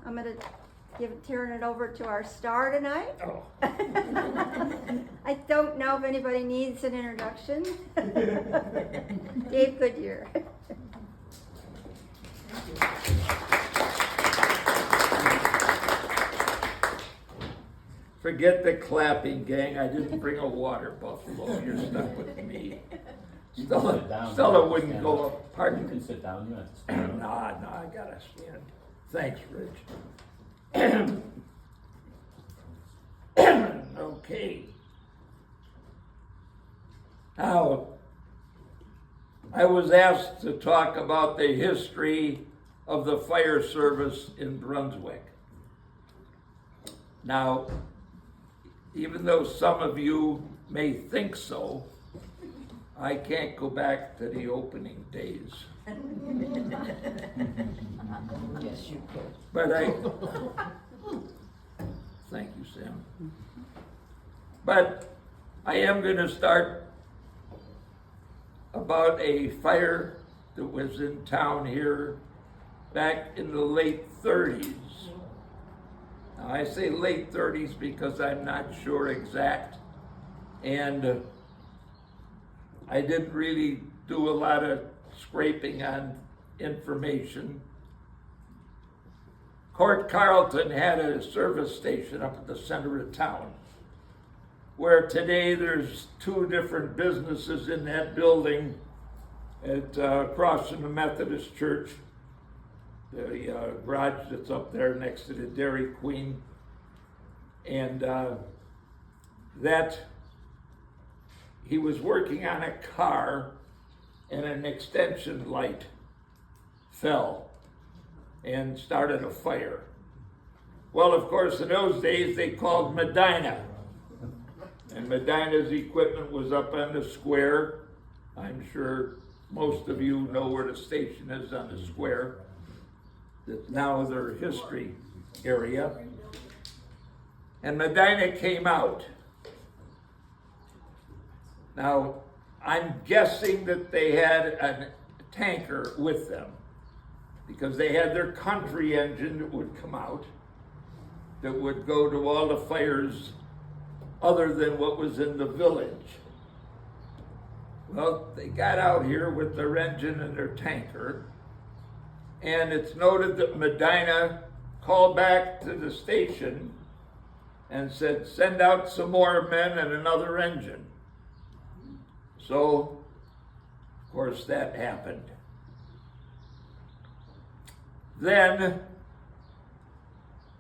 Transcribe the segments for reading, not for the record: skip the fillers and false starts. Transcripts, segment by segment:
I'm gonna turn it over to our star tonight. Oh. I don't know if anybody needs an introduction. Dave Goodyear. Forget the clapping, gang. I didn't bring a water buffalo. You're stuck with me. Stella wouldn't go up. You Pardon? can sit down, you don't have to stand. No, I gotta stand. Thanks, Rich. Okay. Now, I was asked to talk about the history of the fire service in Brunswick. Now, even though some of you may think so, I can't go back to the opening days. Yes, you could. But thank you, Sam. But I am going to start about a fire that was in town here back in the late 30s. Now, I say late 30s because I'm not sure exact. And I didn't really do a lot of scraping on information. Court Carleton had a service station up at the center of town, where today there's two different businesses in that building across from the Methodist Church. The garage that's up there next to the Dairy Queen. And that he was working on a car and an extension light fell and started a fire. Well, of course, in those days they called Medina. And Medina's equipment was up on the square. I'm sure most of you know where the station is on the square. That's now their history area. And Medina came out. Now, I'm guessing that they had a tanker with them because they had their country engine that would come out that would go to all the fires other than what was in the village. Well, they got out here with their engine and their tanker, and it's noted that Medina called back to the station and said, send out some more men and another engine. So, of course, that happened. Then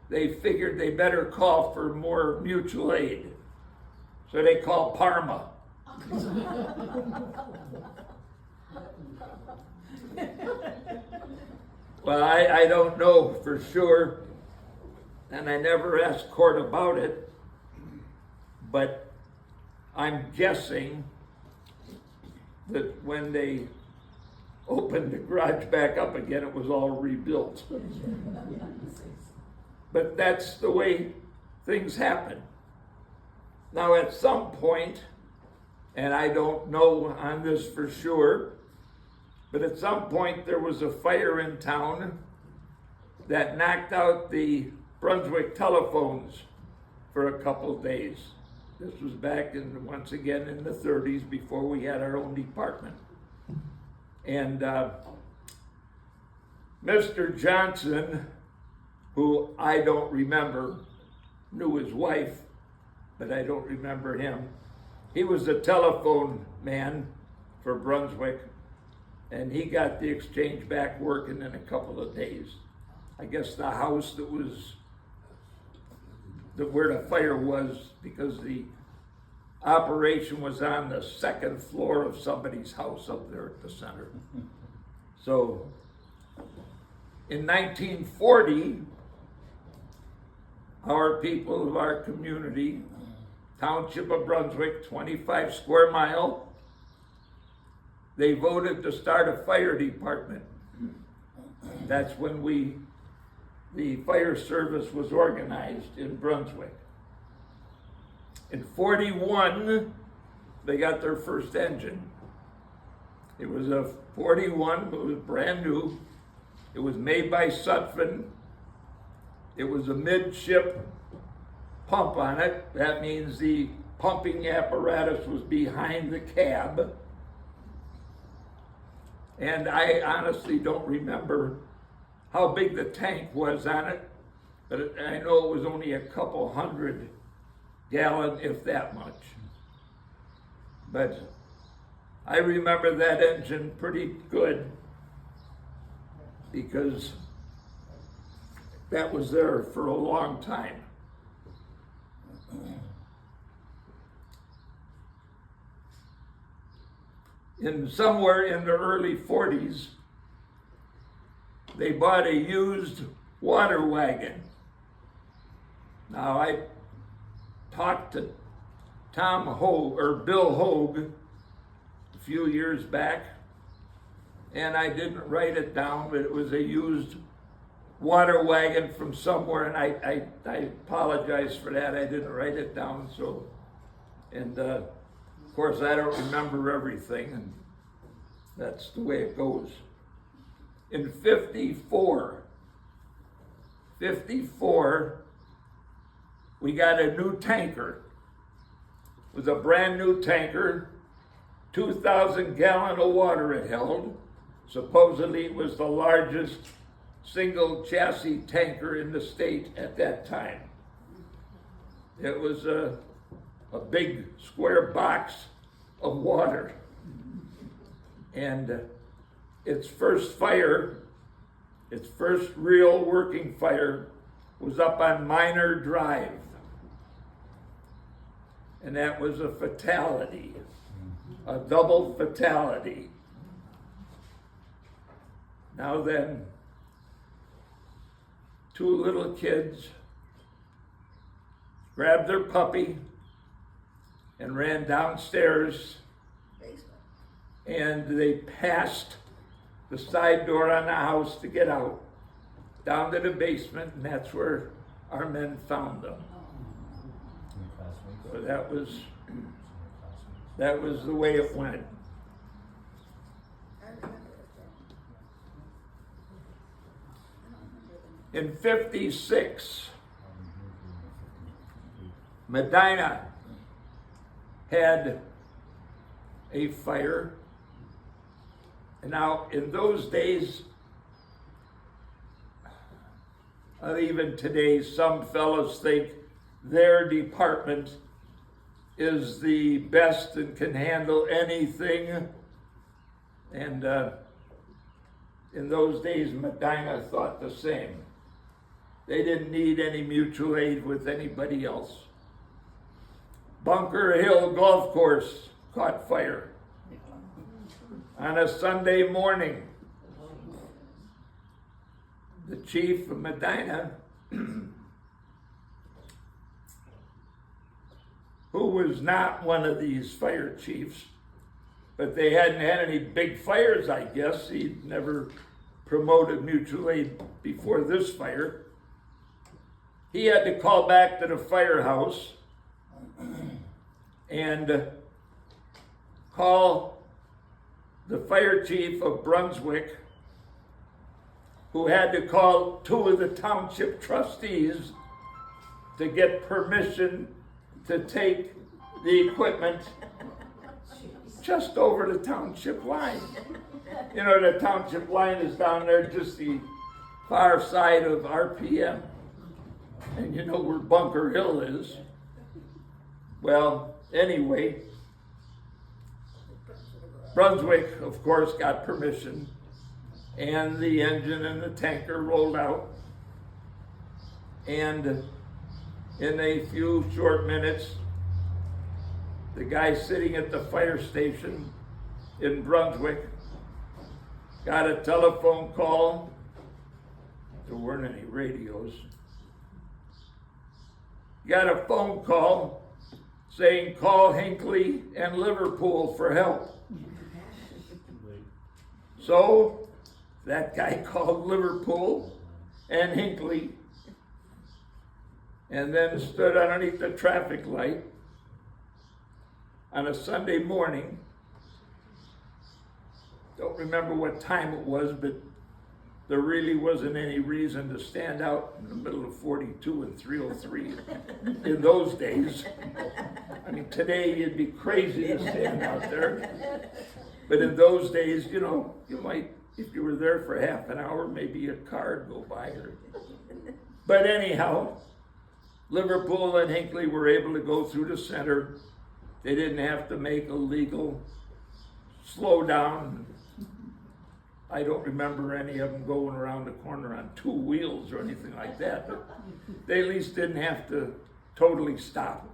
they figured they better call for more mutual aid. So they called Parma. Well, I don't know for sure, and I never asked court about it, but I'm guessing that when they opened the garage back up again, it was all rebuilt. But that's the way things happen. Now, at some point, and I don't know on this for sure, but at some point there was a fire in town that knocked out the Brunswick telephones for a couple days. This was back in, once again, in the 30s before we had our own department. And Mr. Johnson, who I don't remember, knew his wife, but I don't remember him. He was the telephone man for Brunswick, and he got the exchange back working in a couple of days. I guess the house that was, where the fire was, because the operation was on the second floor of somebody's house up there at the center. So, in 1940, our people of our community, Township of Brunswick, 25 square mile, they voted to start a fire department. That's when the fire service was organized in Brunswick. In 41, they got their first engine. It was a 41, but it was brand new. It was made by Sutphen, It was a midship pump on it. That means the pumping apparatus was behind the cab. And I honestly don't remember how big the tank was on it, but I know it was only a couple 100 gallon, if that much. But I remember that engine pretty good because that was there for a long time. Somewhere in the early 40s, they bought a used water wagon. Now I talked to Bill Hogue a few years back, and I didn't write it down, but it was a used water wagon from somewhere, and I apologize for that. I didn't write it down, so, and of course I don't remember everything, and that's the way it goes. In 54, we got a new tanker. It was a brand new tanker, 2,000 gallon of water it held. Supposedly it was the largest single chassis tanker in the state at that time. It was a big square box of water. And its first real working fire was up on Minor Drive. And that was a fatality, a double fatality. Now then, two little kids grabbed their puppy and ran downstairs, and they passed the side door on the house to get out, down to the basement, and that's where our men found them. So that was the way it went. In 56, Medina had a fire. And now, in those days, even today, some fellows think their department is the best and can handle anything. And in those days, Medina thought the same. They didn't need any mutual aid with anybody else. Bunker Hill Golf Course caught fire on a Sunday morning. The chief of Medina, who was not one of these fire chiefs, but they hadn't had any big fires, I guess. He'd never promoted mutual aid before this fire. He had to call back to the firehouse and call the fire chief of Brunswick, who had to call two of the township trustees to get permission to take the equipment just over the township line. You know, the township line is down there, just the far side of RPM. And you know where Bunker Hill is. Well, anyway, Brunswick, of course, got permission, and the engine and the tanker rolled out. And in a few short minutes, the guy sitting at the fire station in Brunswick got a telephone call. There weren't any radios. Got a phone call saying, call Hinckley and Liverpool for help. So that guy called Liverpool and Hinckley and then stood underneath the traffic light on a Sunday morning. Don't remember what time it was, but there really wasn't any reason to stand out in the middle of 42 and 303 in those days. I mean, today you'd be crazy to stand out there. But in those days, you know, you might, if you were there for half an hour, maybe a car would go by her. But anyhow, Liverpool and Hinckley were able to go through the center. They didn't have to make a legal slowdown. I don't remember any of them going around the corner on two wheels or anything like that, but they at least didn't have to totally stop.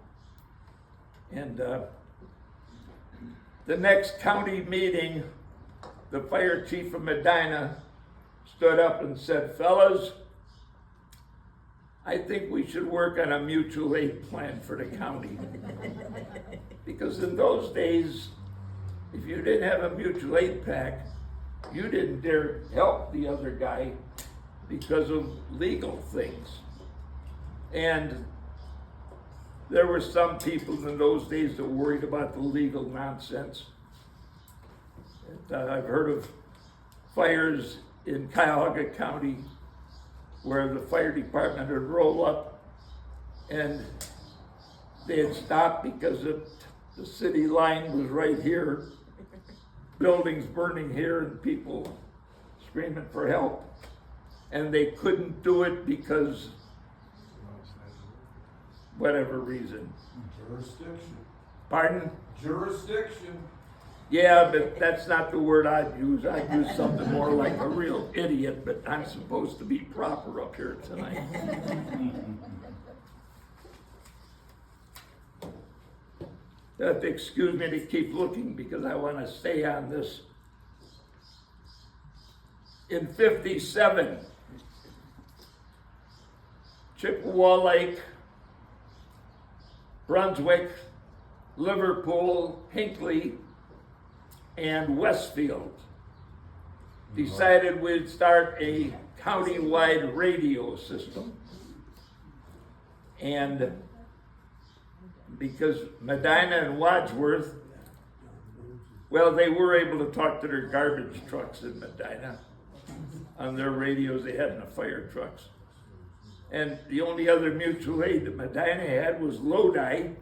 And the next county meeting, the fire chief of Medina stood up and said, "Fellas, I think we should work on a mutual aid plan for the county." Because in those days, if you didn't have a mutual aid pack, you didn't dare help the other guy because of legal things. And there were some people in those days that worried about the legal nonsense. I've heard of fires in Cuyahoga County where the fire department would roll up and they had stopped because the city line was right here, buildings burning here and people screaming for help. And they couldn't do it because whatever reason. Jurisdiction. Pardon? Jurisdiction. Yeah, but that's not the word I'd use. I'd use something more like a real idiot, but I'm supposed to be proper up here tonight. You have to excuse me to keep looking because I want to stay on this. In 57, Chippewa Lake, Brunswick, Liverpool, Hinckley, and Westfield decided we'd start a county-wide radio system. And because Medina and Wadsworth, well, they were able to talk to their garbage trucks in Medina on their radios they had in the fire trucks. And the only other mutual aid that Medina had was Lodi,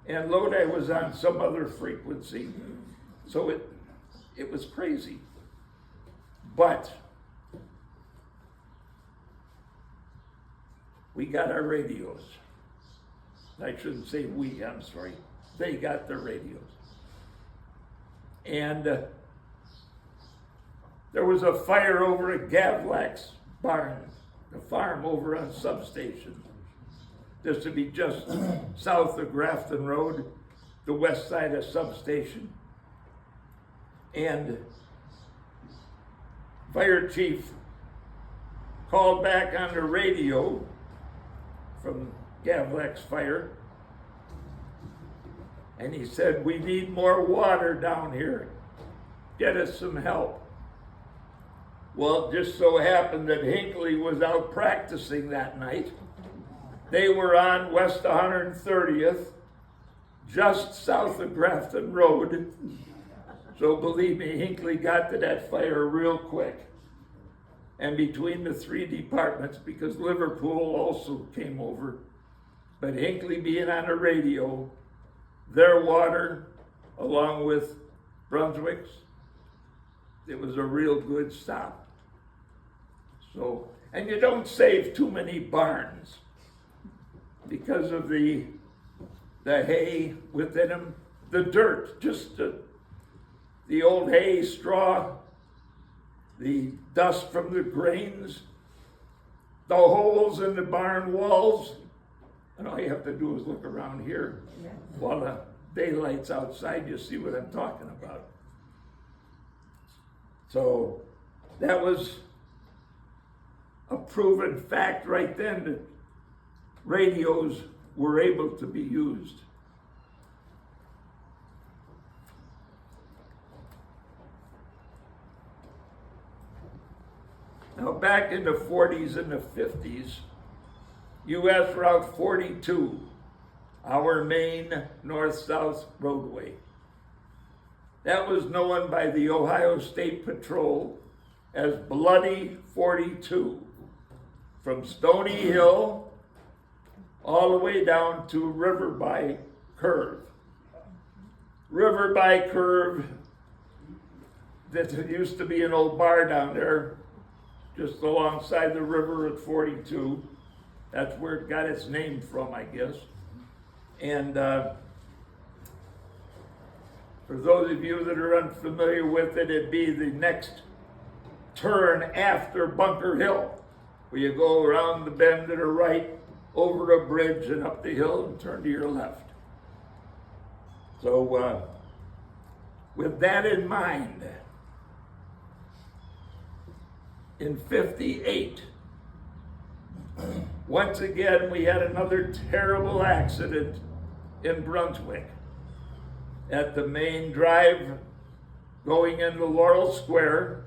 and Lodi was on some other frequency. So it was crazy. But we got our radios. I shouldn't say we, I'm sorry. They got their radios. And there was a fire over at Gavlak's barn, the farm over on Substation. This would be just south of Grafton Road, the west side of Substation. And fire chief called back on the radio from Gavlak's fire, and he said, "We need more water down here. Get us some help." Well, it just so happened that Hinckley was out practicing that night. They were on West 130th, just south of Grafton Road. So believe me, Hinckley got to that fire real quick. And between the three departments, because Liverpool also came over, but Hinckley being on the radio, their water, along with Brunswick's, it was a real good stop. So, and you don't save too many barns because of the hay within them, the dirt, just the old hay, straw, the dust from the grains, the holes in the barn walls. And all you have to do is look around here. While the daylight's outside, you see what I'm talking about. So that was a proven fact right then that radios were able to be used. Now back in the 40s and the 50s, US Route 42, our main north-south roadway. That was known by the Ohio State Patrol as Bloody 42, from Stony Hill all the way down to River by Curve. River by Curve, that used to be an old bar down there, just alongside the river at 42. That's where it got its name from, I guess. And for those of you that are unfamiliar with it, it'd be the next turn after Bunker Hill, where you go around the bend to the right, over a bridge and up the hill and turn to your left. So with that in mind, in 58, once again we had another terrible accident in Brunswick at the main drive going into Laurel Square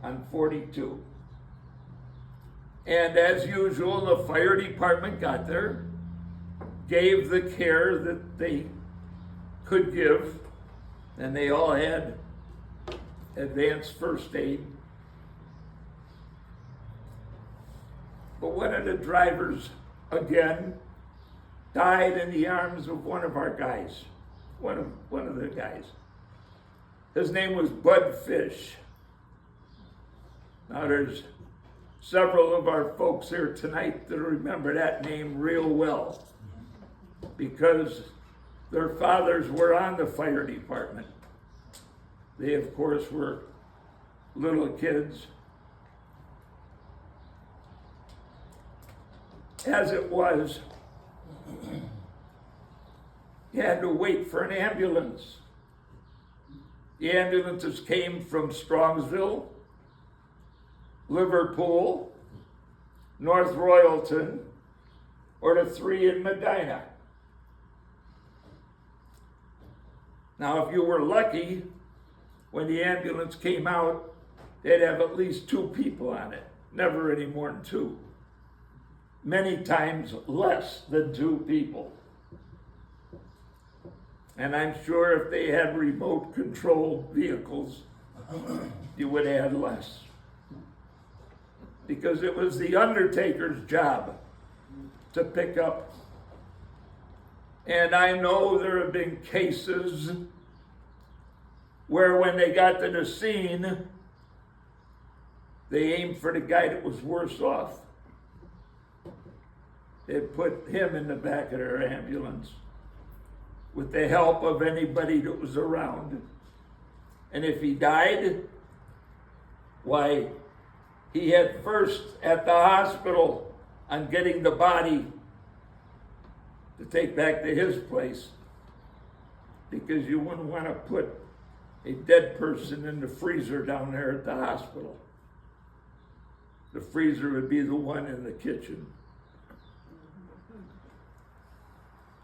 on 42. And as usual, the fire department got there, gave the care that they could give, and they all had advanced first aid. But one of the drivers, again, died in the arms of one of our guys, one of the guys. His name was Bud Fish. Now there's several of our folks here tonight that remember that name real well, because their fathers were on the fire department. They, of course, were little kids. As it was, you had to wait for an ambulance. The ambulances came from Strongsville, Liverpool, North Royalton, or the three in Medina. Now, if you were lucky, when the ambulance came out, they'd have at least 2 people on it, never any more than 2. Many times less than 2 people. And I'm sure if they had remote control vehicles, you would add less. Because it was the undertaker's job to pick up. And I know there have been cases where when they got to the scene, they aimed for the guy that was worse off. They put him in the back of their ambulance with the help of anybody that was around. And if he died, why, he had first at the hospital on getting the body to take back to his place, because you wouldn't want to put a dead person in the freezer down there at the hospital. The freezer would be the one in the kitchen.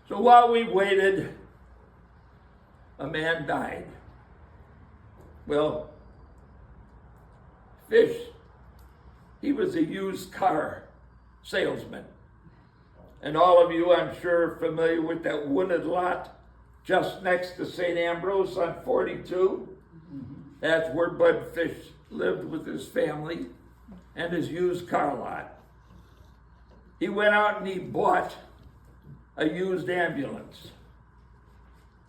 So while we waited, a man died. Well, Fish, he was a used car salesman. And all of you, I'm sure, are familiar with that wooded lot just next to St. Ambrose on 42. That's where Bud Fish lived with his family and his used car lot. He went out and he bought a used ambulance.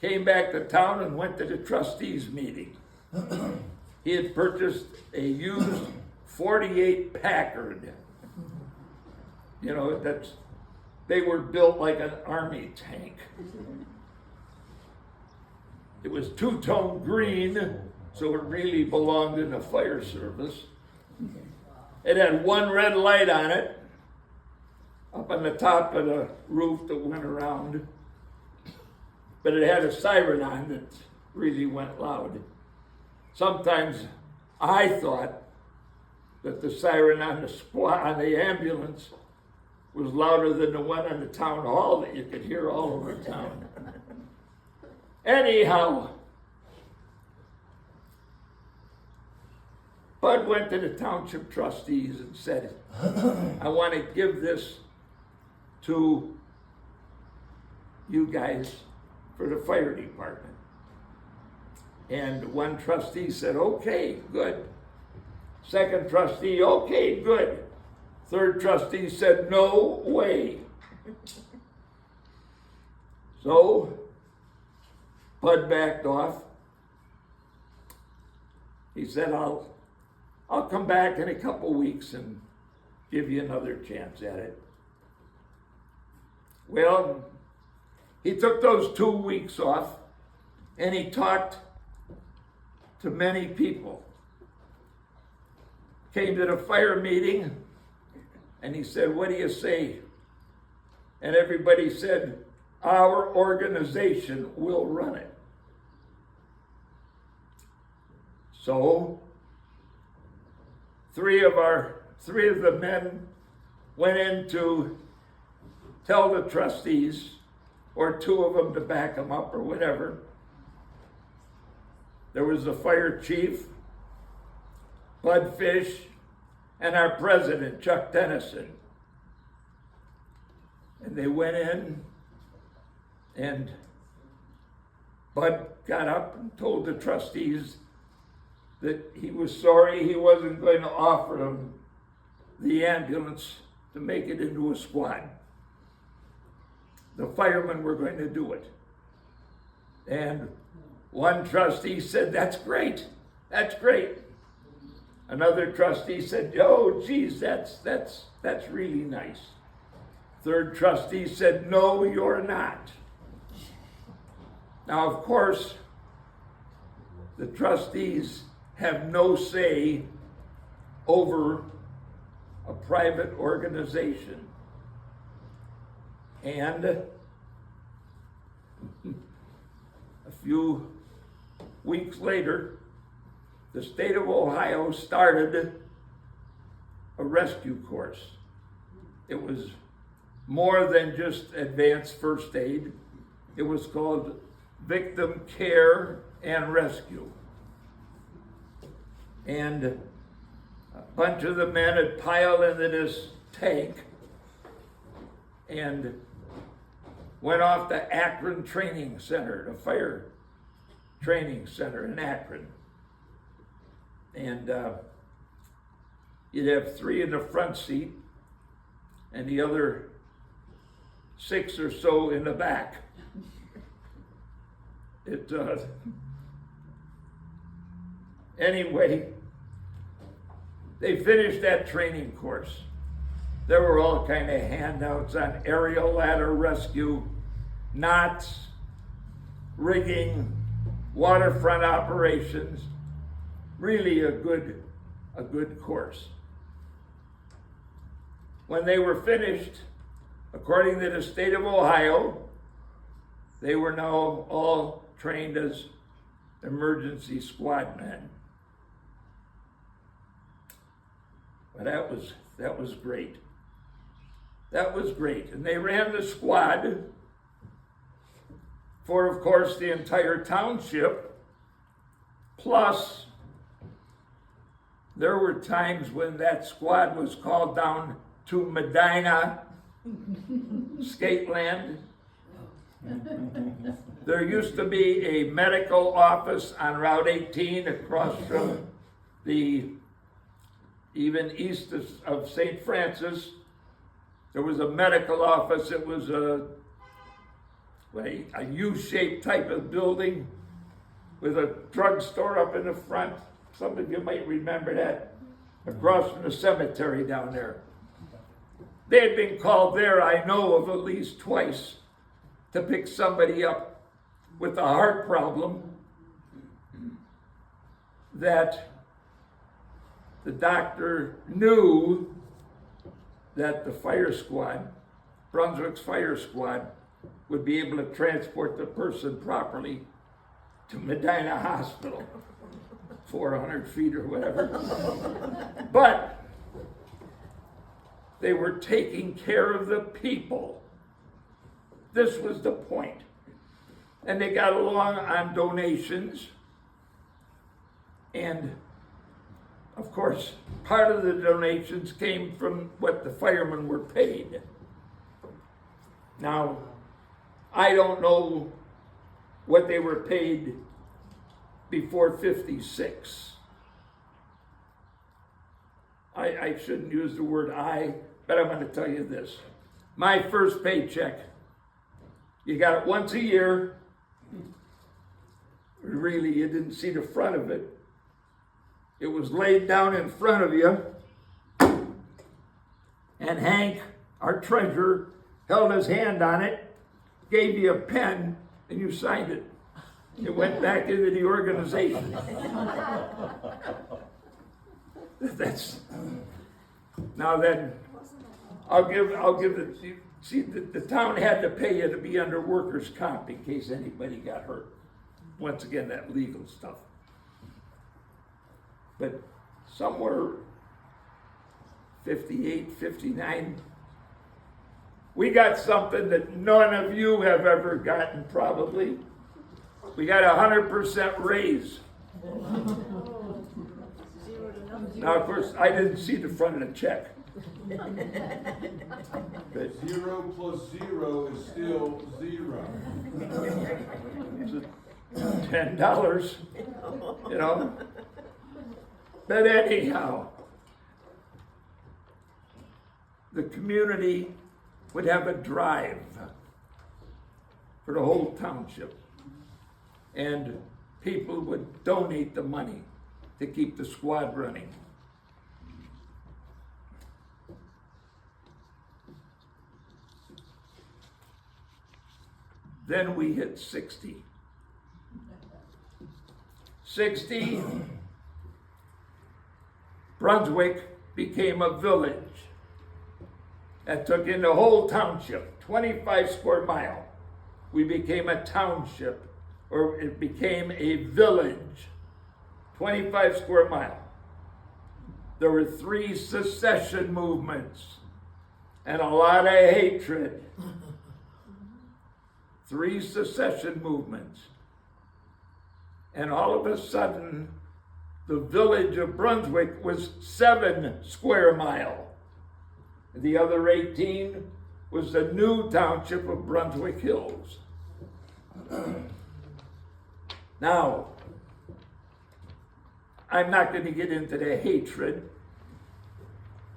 Came back to town and went to the trustees meeting. He had purchased a used 48 Packard. You know, they were built like an army tank. It was 2-tone green, so it really belonged in the fire service. It had one red light on it, up on the top of the roof that went around. But it had a siren on that really went loud. Sometimes I thought that the siren on the ambulance was louder than the one on the town hall that you could hear all over town. Anyhow, Bud went to the township trustees and said, I want to give this to you guys for the fire department. And one trustee said, okay, good. Second trustee, okay, good. Third trustee said, no way. So, Bud backed off. He said, I'll come back in a couple weeks and give you another chance at it. Well, he took those 2 weeks off and he talked to many people. Came to the fire meeting and he said, what do you say? And everybody said, our organization will run it. So, three of the men went in to tell the trustees, or 2 of them to back them up or whatever. There was the fire chief, Bud Fish, and our president, Chuck Dennison. And they went in, and Bud got up and told the trustees that he was sorry he wasn't going to offer them the ambulance to make it into a squad. The firemen were going to do it. And one trustee said, that's great, that's great. Another trustee said, oh, geez, that's really nice. Third trustee said, no, you're not. Now, of course, the trustees have no say over a private organization. And a few weeks later, the state of Ohio started a rescue course. It was more than just advanced first aid. It was called Victim Care and Rescue. And a bunch of the men had piled into this tank and went off to Akron Training Center, the fire training center in Akron. And you'd have 3 in the front seat and the other 6 or so in the back. Anyway, they finished that training course. There were all kind of handouts on aerial ladder rescue, knots, rigging, waterfront operations. Really a good course. When they were finished, according to the state of Ohio, they were now all trained as emergency squad men. But that was great. That was great. And they ran the squad for, of course, the entire township. Plus, there were times when that squad was called down to Medina, Skateland. There used to be a medical office on Route 18 across from even east of St. Francis. There was a medical office. It was a U-shaped type of building with a drugstore up in the front. Some of you might remember that, across from the cemetery down there. They had been called there, I know of, at least twice to pick somebody up with a heart problem that the doctor knew that the fire squad, Brunswick's fire squad, would be able to transport the person properly to Medina Hospital, 400 feet or whatever. But they were taking care of the people. This was the point. And they got along on donations. And of course, part of the donations came from what the firemen were paid. Now, I don't know what they were paid before '56. I shouldn't use the word but I'm going to tell you this. My first paycheck, you got it once a year. Really, you didn't see the front of it. It was laid down in front of you. And Hank, our treasurer, held his hand on it, gave you a pen, and you signed it. It went back into the organization. That's, now then, I'll give it, see, the town had to pay you to be under workers' comp in case anybody got hurt. Once again, that legal stuff. But somewhere 58, 59, we got something that none of you have ever gotten probably. We got 100% raise. Now, of course, I didn't see the front of the check. But 0 plus 0 is still 0. $10, you know. But anyhow, the community would have a drive for the whole township. And people would donate the money to keep the squad running. Then we hit 60. 60, Brunswick became a village that took in the whole township, 25 square mile. We became a township, or it became a village, 25 square mile. There were 3 secession movements and a lot of hatred. 3 secession movements. And all of a sudden, the village of Brunswick was 7 square mile. The other 18 was the new township of Brunswick Hills. Now, I'm not going to get into the hatred.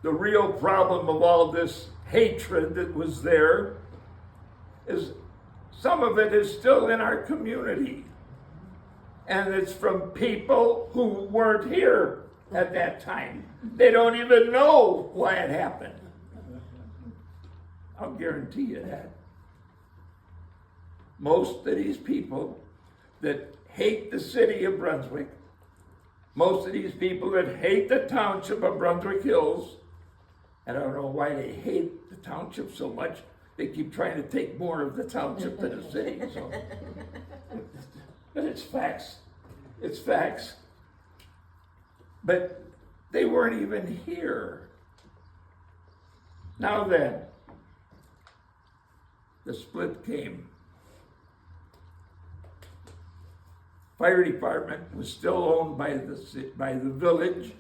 The real problem of all this hatred that was there is some of it is still in our community. And it's from people who weren't here at that time. They don't even know why it happened. I'll guarantee you that. Most of these people that hate the city of Brunswick, most of these people that hate the township of Brunswick Hills, and I don't know why they hate the township so much, they keep trying to take more of the township than the city. So. But it's facts. It's facts. But they weren't even here. Now then, the split came. Fire department was still owned by the village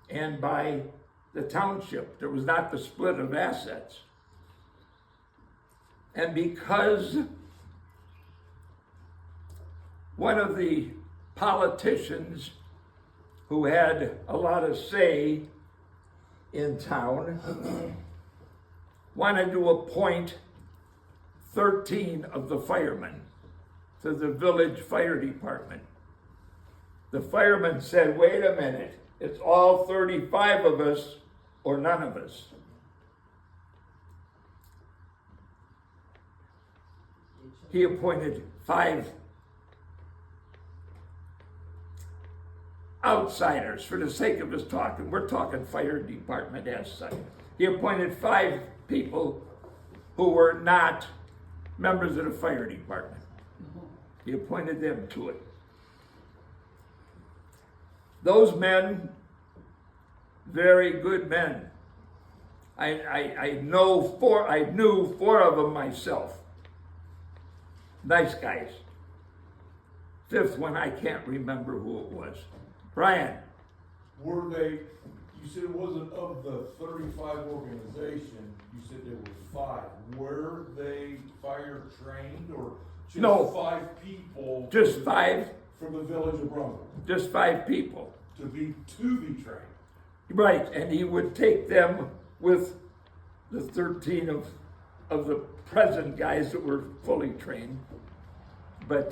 and by the township. There was not the split of assets. And because one of the politicians who had a lot of say in town wanted to appoint 13 of the firemen to the village fire department. The firemen said, wait a minute, it's all 35 of us or none of us. He appointed 5 outsiders for the sake of us talking. We're talking fire department as such. He appointed 5 people who were not members of the fire department. He appointed them to it. Those men, very good men. I knew 4 of them myself. Nice guys. 5th one, I can't remember who it was. Brian. Were they, you said it wasn't of the 35 organization, you said there was 5. Were they fire trained or just No. 5 people? Just 5. From the village of Brunswick? Just 5 people. To be trained? Right, and he would take them with the 13 of the present guys that were fully trained. But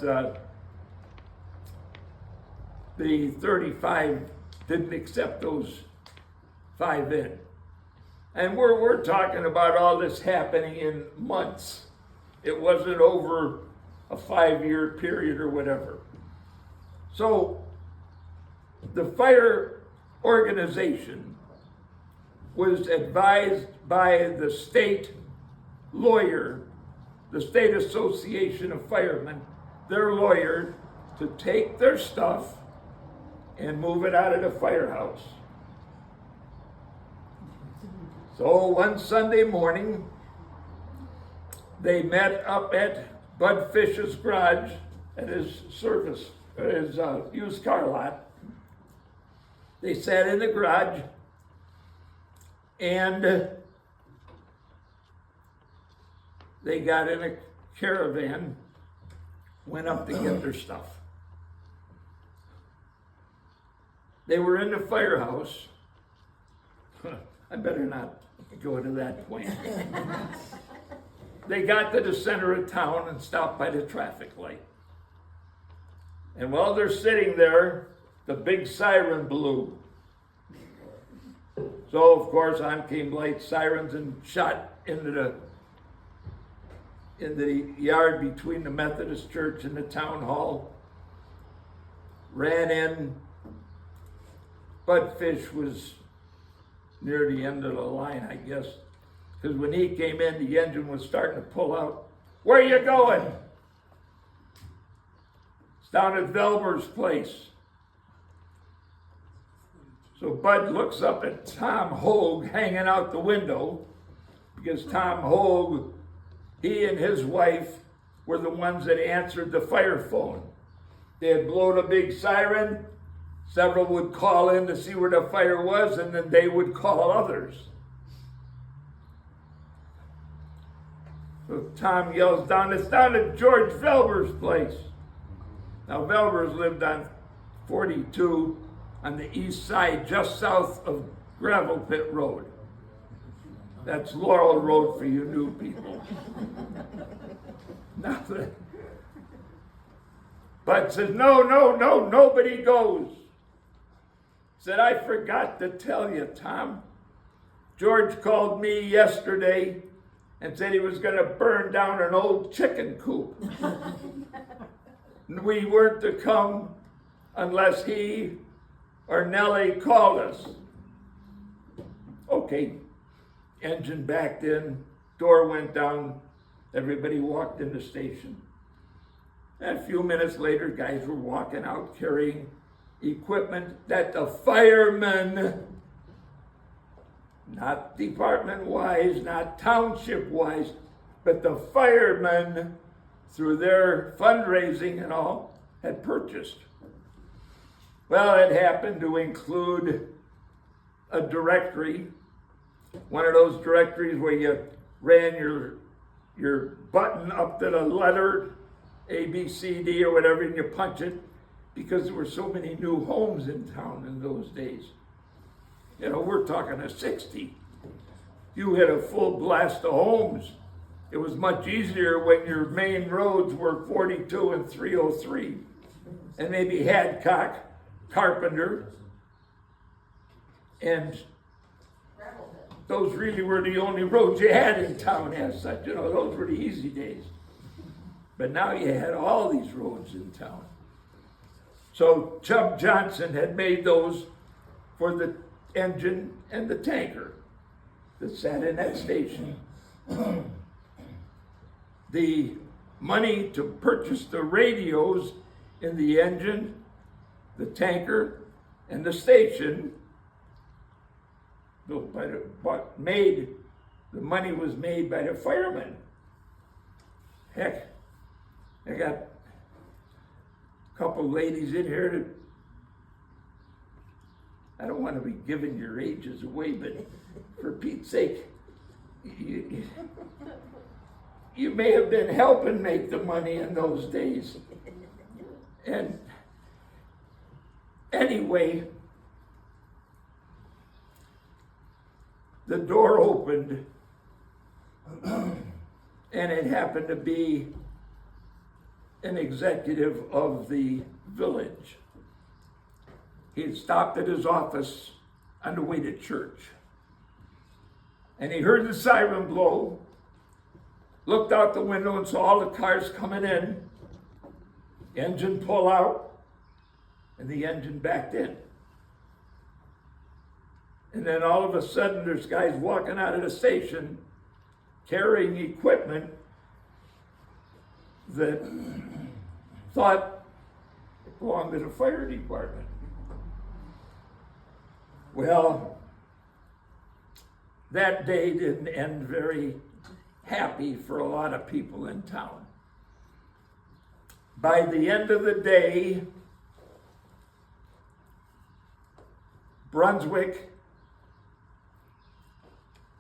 the 35 didn't accept those 5 in. And we're talking about all this happening in months. It wasn't over a 5-year period or whatever. So the fire organization was advised by the state lawyer, the State Association of Firemen, their lawyer, to take their stuff and move it out of the firehouse. So one Sunday morning, they met up at Bud Fish's garage at his used car lot. They sat in the garage and they got in a caravan, went up to get their stuff. They were in the firehouse. I better not go to that point. They got to the center of town and stopped by the traffic light. And while they're sitting there, the big siren blew. So, of course, on came light sirens and shot into the yard between the Methodist church and the town hall. Ran in. Bud Fish was near the end of the line, I guess. Because when he came in, the engine was starting to pull out. Where are you going? It's down at Velber's place. So Bud looks up at Tom Hogue hanging out the window, because Tom Hogue, he and his wife were the ones that answered the fire phone. They had blown a big siren. Several would call in to see where the fire was, and then they would call others. So Tom yells down, it's down at George Velber's place. Now Velber's lived on 42 on the east side, just south of Gravel Pit Road. That's Laurel Road for you new people. Nothing. Bud says, no, nobody goes. Said, I forgot to tell you, Tom. George called me yesterday and said he was going to burn down an old chicken coop. We weren't to come unless he or Nellie called us. Okay. Engine backed in, door went down, everybody walked in the station. And a few minutes later, guys were walking out carrying equipment that the firemen, not department-wise, not township-wise, but the firemen, through their fundraising and all, had purchased. Well, it happened to include a directory, one of those directories where you ran your button up to the letter A, B, C, D, or whatever, and you punch it, because there were so many new homes in town in those days. You know, we're talking a 60. You hit a full blast of homes. It was much easier when your main roads were 42 and 303, and maybe Hadcock, Carpenter, and those really were the only roads you had in town as such. You know, those were the easy days. But now you had all these roads in town. So Chubb Johnson had made those for the engine and the tanker that sat in that station. The money to purchase the radios in the engine, the tanker, and the station, the money was made by the firemen. Heck, I got a couple ladies in here that, I don't want to be giving your ages away, but for Pete's sake, you may have been helping make the money in those days. And anyway, the door opened, and it happened to be an executive of the village. He had stopped at his office on the way to church. And he heard the siren blow, looked out the window and saw all the cars coming in, engine pull out, and the engine backed in. And then all of a sudden there's guys walking out of the station carrying equipment that thought it belonged to the fire department. Well, that day didn't end very happy for a lot of people in town. By the end of the day, Brunswick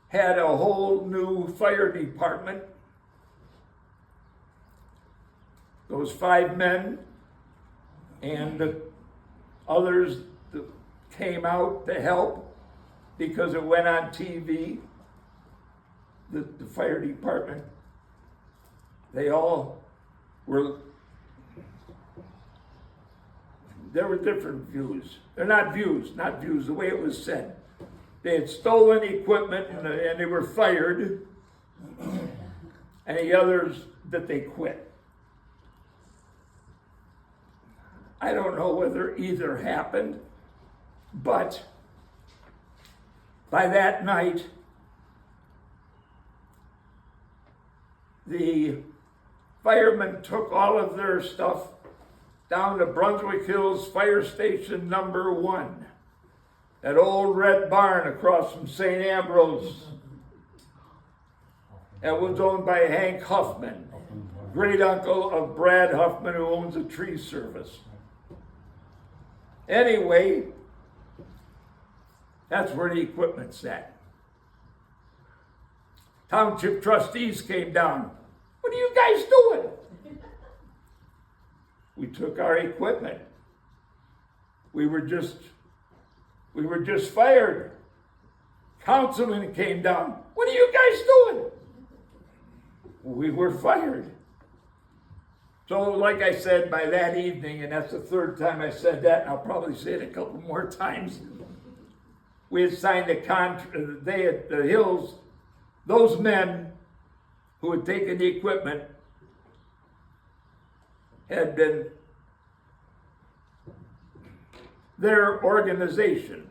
had a whole new fire department. Those 5 men and the others that came out to help because it went on TV. The fire department, they all were, there were different views. They're not views, the way it was said. They had stolen equipment and they were fired, and the others that they quit. I don't know whether either happened, but by that night, the firemen took all of their stuff down to Brunswick Hills Fire Station number 1. That old red barn across from St. Ambrose. That was owned by Hank Huffman, great uncle of Brad Huffman, who owns a tree service. Anyway, that's where the equipment sat. Township trustees came down. What are you guys doing? We took our equipment. We were just fired. Councilman came down. What are you guys doing? We were fired. So like I said, by that evening, and that's the 3rd time I said that, and I'll probably say it a couple more times, we had signed a contract. They at the Hills, those men who had taken the equipment had been, their organization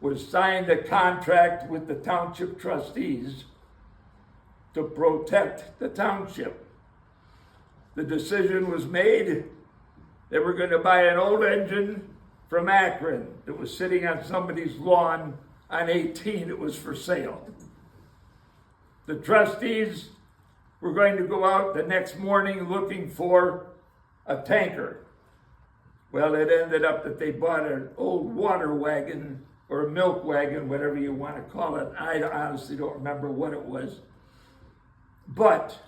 was signed a contract with the township trustees to protect the township. The decision was made they were going to buy an old engine from Akron that was sitting on somebody's lawn on 18. It was for sale. The trustees were going to go out the next morning looking for a tanker. Well, it ended up that they bought an old water wagon or a milk wagon, whatever you want to call it. I honestly don't remember what it was. But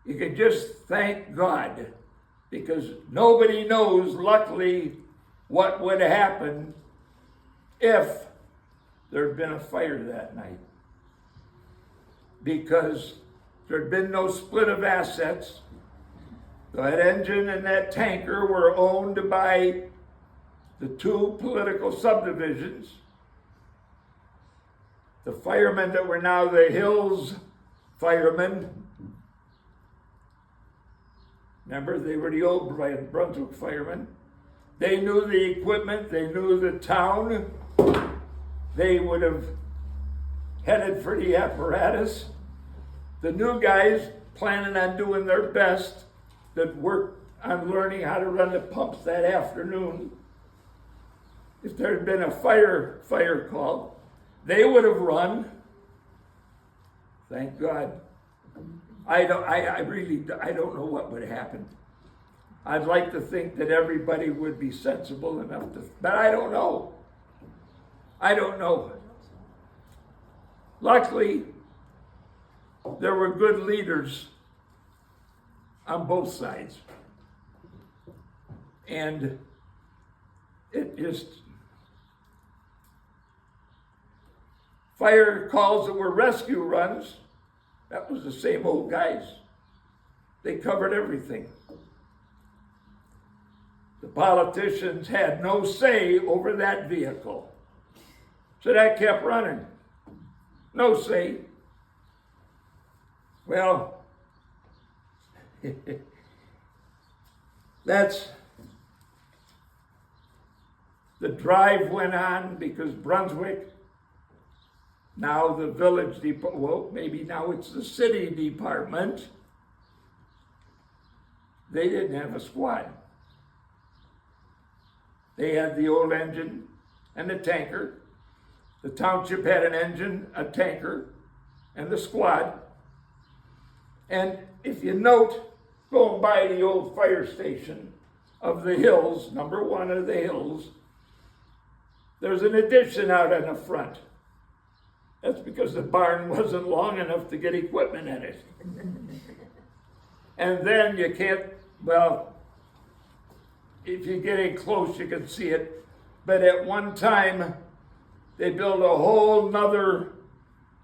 you can just thank God, because nobody knows, luckily, what would happen if there had been a fire that night. Because there had been no split of assets. That engine and that tanker were owned by the 2 political subdivisions. The firemen that were now the Hills firemen, remember, they were the old Brunswick firemen. They knew the equipment, they knew the town. They would have headed for the apparatus. The new guys planning on doing their best that worked on learning how to run the pumps that afternoon. If there had been a fire call, they would have run. Thank God. I don't know what would happen. I'd like to think that everybody would be sensible enough to, but I don't know. I don't know. Luckily, there were good leaders on both sides. And it just, fire calls that were rescue runs, that was the same old guys. They covered everything. The politicians had no say over that vehicle. So that kept running. No say. Well, that's, the drive went on because Brunswick, now the village, well, maybe now it's the city department, they didn't have a squad. They had the old engine and the tanker. The township had an engine, a tanker, and the squad. And if you note, going by the old fire station of the hills, number 1 of the hills, there's an addition out on the front. That's because the barn wasn't long enough to get equipment in it. And then you can't, well, if you get in close, you can see it. But at one time, they built a whole nother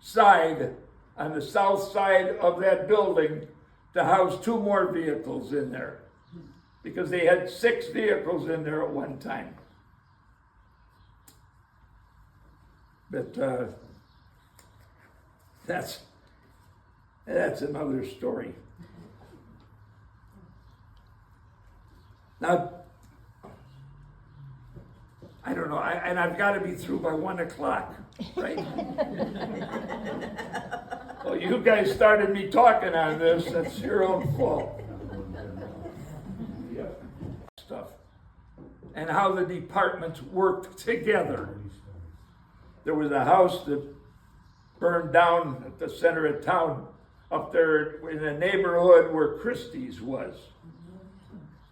side on the south side of that building to house 2 more vehicles in there. Because they had 6 vehicles in there at one time. But that's another story. Now, I don't know, and I've got to be through by 1 o'clock, right? Well, you guys started me talking on this, that's your own fault. Stuff. And how the departments worked together. There was a house that burned down at the center of town up there in the neighborhood where Christie's was.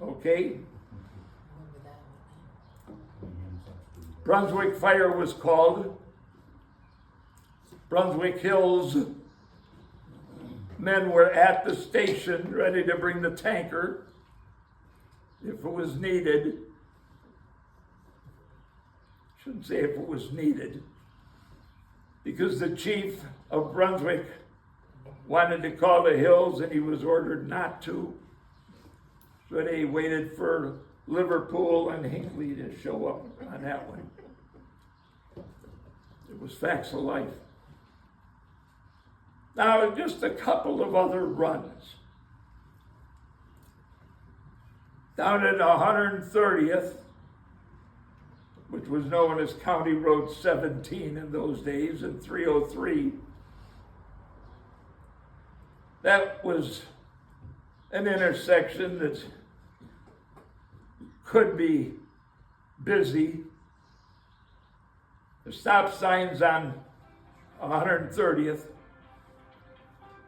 Okay? Brunswick Fire was called. Brunswick Hills men were at the station ready to bring the tanker if it was needed. Shouldn't say if it was needed, because the chief of Brunswick wanted to call the hills and he was ordered not to. So they waited for Liverpool and Hinckley to show up on that one. It was facts of life. Now, just a couple of other runs. Down at 130th, which was known as County Road 17 in those days, and 303, that was an intersection that could be busy. The stop signs on 130th,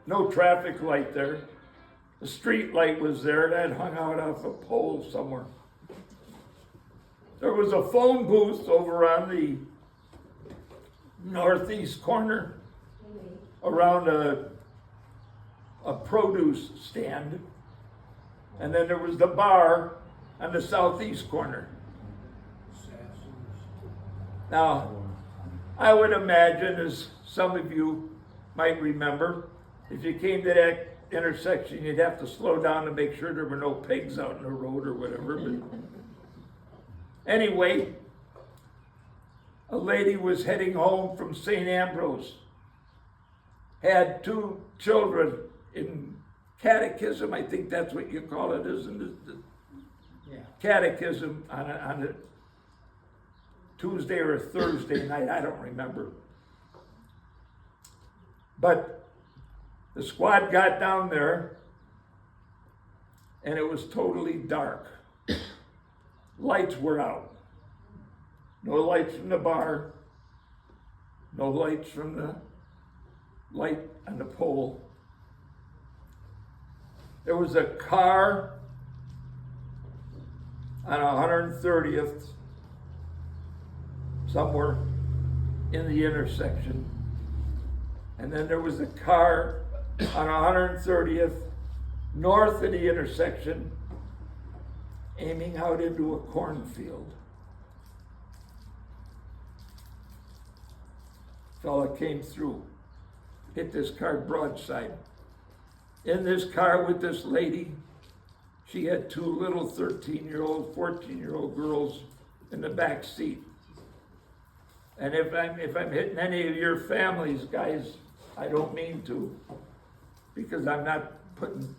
no traffic light there. The street light was there, that hung out off a pole somewhere. There was a phone booth over on the northeast corner around a produce stand. And then there was the bar on the southeast corner. Now, I would imagine, as some of you might remember, if you came to that intersection, you'd have to slow down to make sure there were no pigs out in the road or whatever. But anyway, a lady was heading home from St. Ambrose, had 2 children in catechism, I think that's what you call it, isn't it? Yeah. Catechism on a Tuesday or a Thursday night, I don't remember. But the squad got down there and it was totally dark. Lights were out. No lights from the bar, no lights from the light on the pole. There was a car on 130th, somewhere in the intersection. And then there was a car on 130th, north of the intersection, aiming out into a cornfield. Fella came through, hit this car broadside. In this car with this lady, she had two little 13-year-old, 14-year-old girls in the back seat. And if I'm hitting any of your families, guys, I don't mean to, because I'm not putting.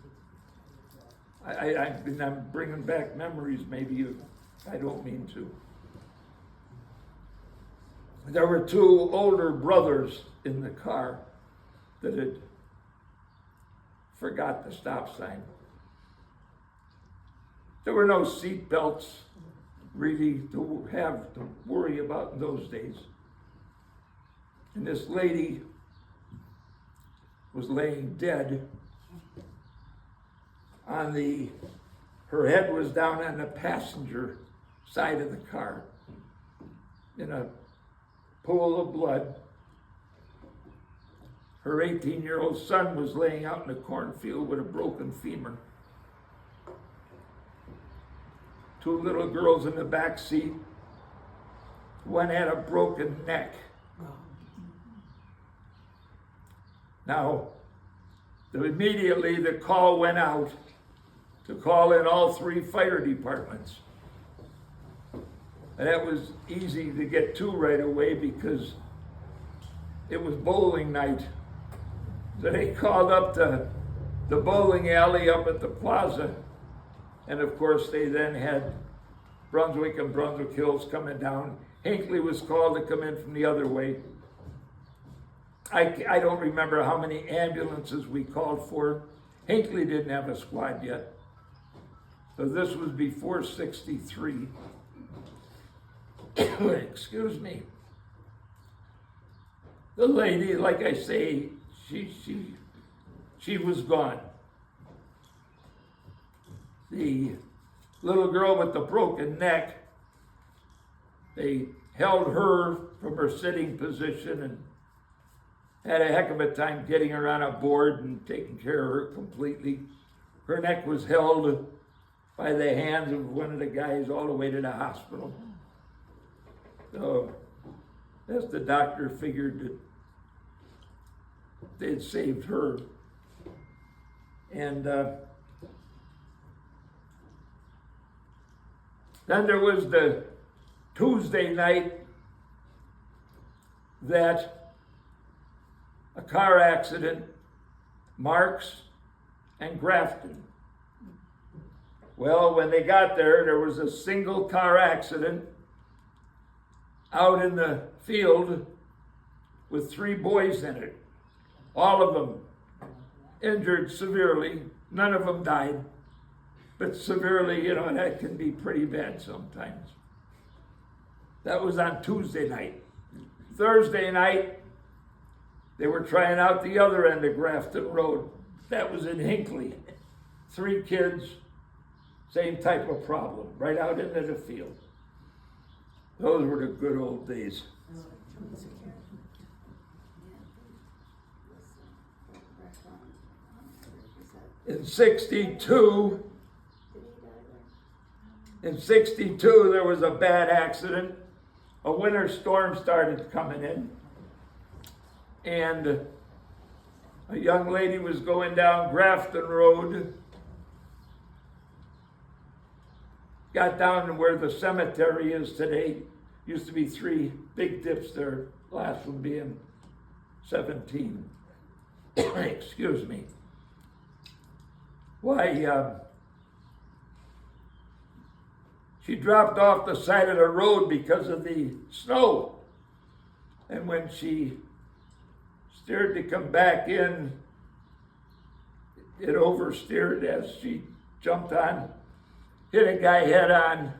I'm bringing back memories. Maybe I don't mean to. There were two older brothers in the car that had forgot the stop sign. There were no seat belts really to have to worry about in those days. And this lady was laying dead her head was down on the passenger side of the car in a pool of blood. Her 18-year-old son was laying out in the cornfield with a broken femur. Two little girls in the back seat. One had a broken neck. Now, immediately the call went out to call in all three fire departments. And that was easy to get to right away because it was bowling night. So they called up to the bowling alley up at the plaza. And of course they then had Brunswick and Brunswick Hills coming down. Hinckley was called to come in from the other way. I don't remember how many ambulances we called for. Hinckley didn't have a squad yet. So this was before 63. Excuse me. The lady, like I say, she was gone. The little girl with the broken neck, they held her from her sitting position and had a heck of a time getting her on a board and taking care of her completely. Her neck was held by the hands of one of the guys all the way to the hospital. So, as the doctor figured that they'd saved her. And then there was the Tuesday night that a car accident, Marks and Grafton. Well, when they got there was a single car accident out in the field with 3 boys in it. All of them injured severely. None of them died, but severely, that can be pretty bad sometimes. That was on Tuesday night. Thursday night, they were trying out the other end of Grafton Road. That was in Hinckley. 3 kids, same type of problem, right out into the field. Those were the good old days. In 62, there was a bad accident. A winter storm started coming in. And a young lady was going down Grafton Road, got down to where the cemetery is today. Used to be 3 big dips there, last one being 17. Excuse me. Why, she dropped off the side of the road because of the snow. And when she steered to come back in, it oversteered as she jumped on, hit a guy head on.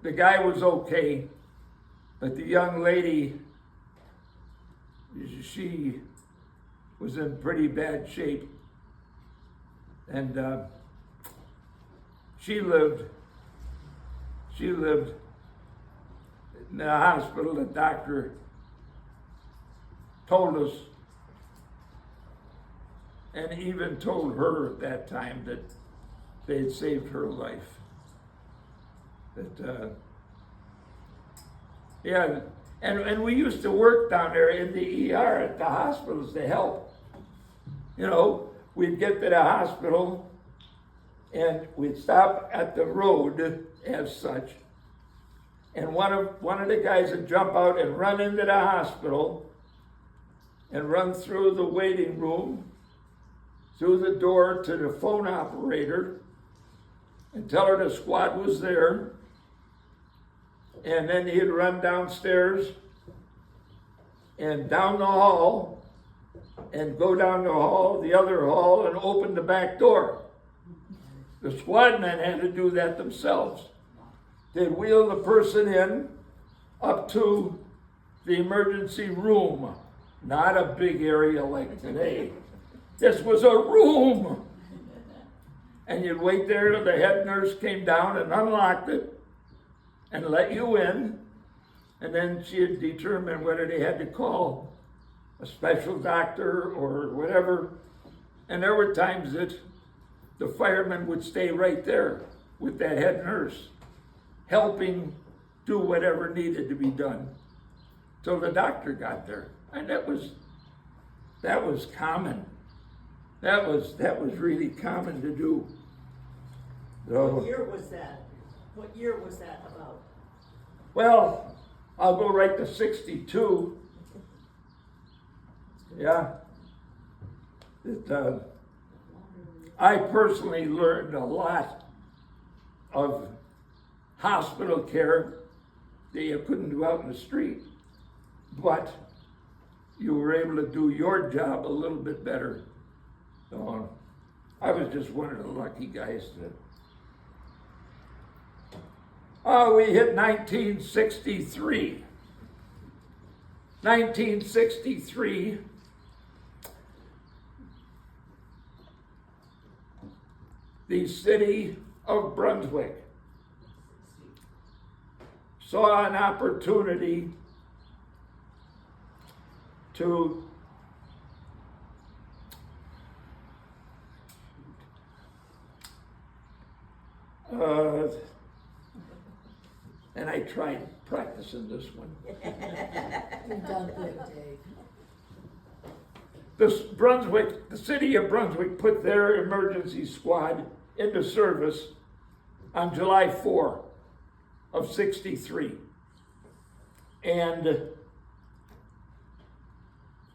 The guy was okay, but the young lady, she was in pretty bad shape. And she lived in the hospital. The doctor told us, and even told her at that time, that they had saved her life. But, yeah, and we used to work down there in the ER at the hospitals to help. You know, we'd get to the hospital and we'd stop at the road as such, and one of the guys would jump out and run into the hospital and run through the waiting room, through the door to the phone operator, and tell her the squad was there. And then he'd run downstairs and down the hall and go down the hall, the other hall, and open the back door. The squad men had to do that themselves. They'd wheel the person in up to the emergency room. Not a big area like today. This was a room. And you'd wait there till the head nurse came down and unlocked it and let you in. And then she'd determine whether they had to call a special doctor or whatever. And there were times that the firemen would stay right there with that head nurse, helping do whatever needed to be done till the doctor got there. And that was common. That was really common to do. So, What year was that? What year was that about? well, I'll go right to 62. Yeah. I personally learned a lot of hospital care that you couldn't do out in the street, but you were able to do your job a little bit better. So I was just one of the lucky guys that. Oh, we hit 1963. 1963. The city of Brunswick saw an opportunity to and I tried practicing this one. You've done good, Dave. The city of Brunswick put their emergency squad into service on July 4 of 63. And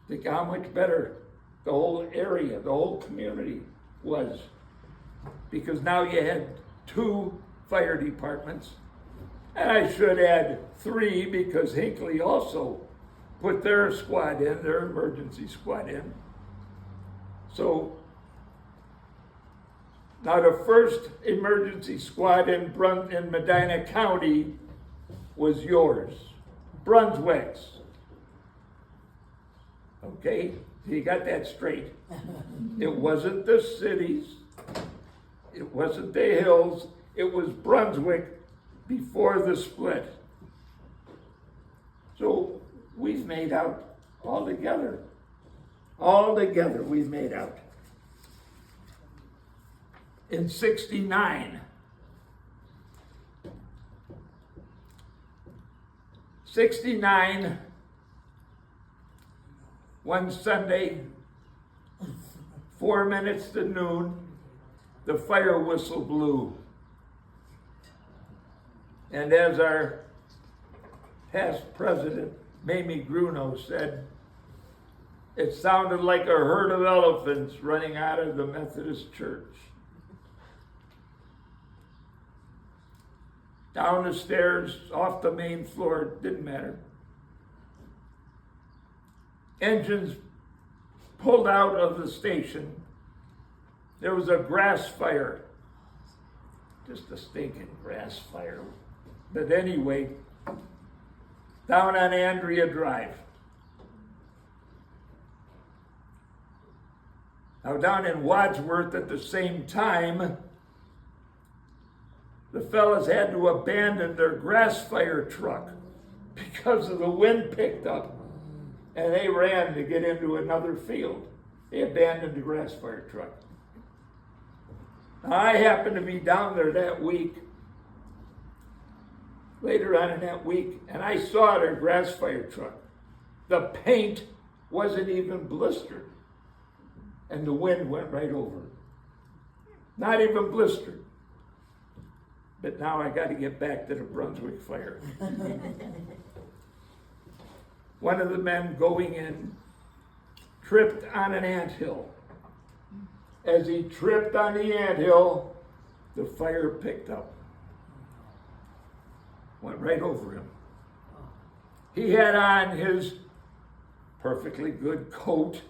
think how much better the whole area, the whole community was. Because now you had 2 fire departments. And I should add 3 because Hinckley also put their squad in, their emergency squad in. So now the first emergency squad in Medina County was yours, Brunswick's. Okay, you got that straight. It wasn't the cities, it wasn't the hills, it was Brunswick before the split. So we've made out all together. All together we've made out. In 69, one Sunday, 4 minutes to noon, the fire whistle blew. And as our past president, Mamie Gruno, said, it sounded like a herd of elephants running out of the Methodist church. Down the stairs, off the main floor, didn't matter. Engines pulled out of the station. There was a grass fire. Just a stinking grass fire. But anyway, down on Andrea Drive. Now down in Wadsworth at the same time, the fellas had to abandon their grass fire truck because of the wind picked up. And they ran to get into another field. They abandoned the grass fire truck. I happened to be down there that week, later on in that week, and I saw their grass fire truck. The paint wasn't even blistered, and the wind went right over it. Not even blistered. But now I got to get back to the Brunswick Fire. One of the men going in tripped on an anthill. As he tripped on the anthill, the fire picked up. Went right over him. He had on his perfectly good coat.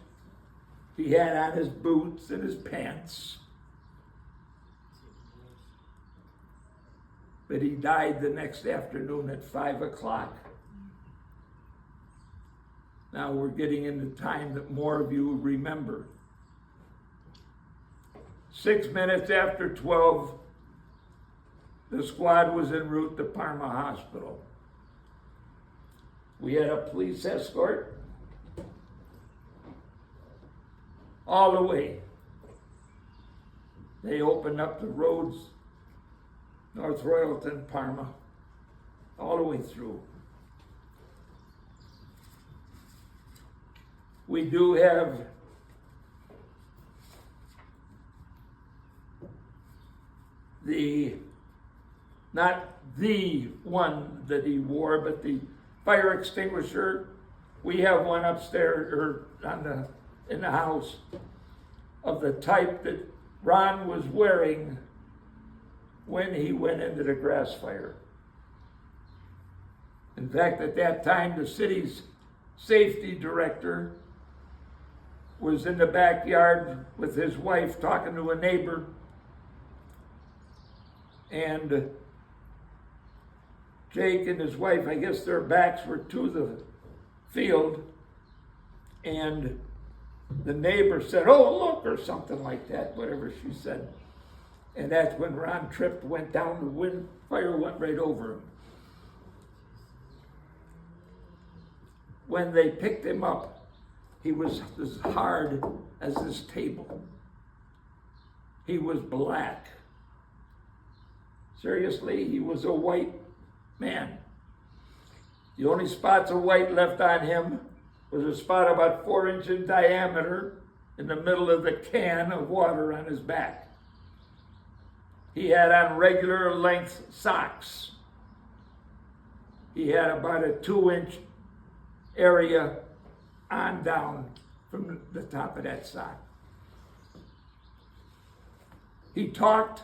He had on his boots and his pants. But he died the next afternoon at 5 o'clock. Now we're getting into time that more of you remember. 6 minutes after 12, the squad was en route to Parma Hospital. We had a police escort all the way. They opened up the roads, North Royalton, Parma, all the way through. We do have not the one that he wore, but the fire extinguisher. We have one upstairs or in the house of the type that Ron was wearing when he went into the grass fire. In fact, at that time, the city's safety director was in the backyard with his wife talking to a neighbor, and Jake and his wife, I guess their backs were to the field, and the neighbor said, "Oh, look," or something like that, whatever she said. And that's when Ron tripped, went down, the wind, fire went right over him. When they picked him up, he was as hard as this table. He was black. Seriously, he was a white man. The only spots of white left on him was a spot about 4 inches in diameter in the middle of the can of water on his back. He had on regular length socks. He had about a 2-inch area on down from the top of that sock. He talked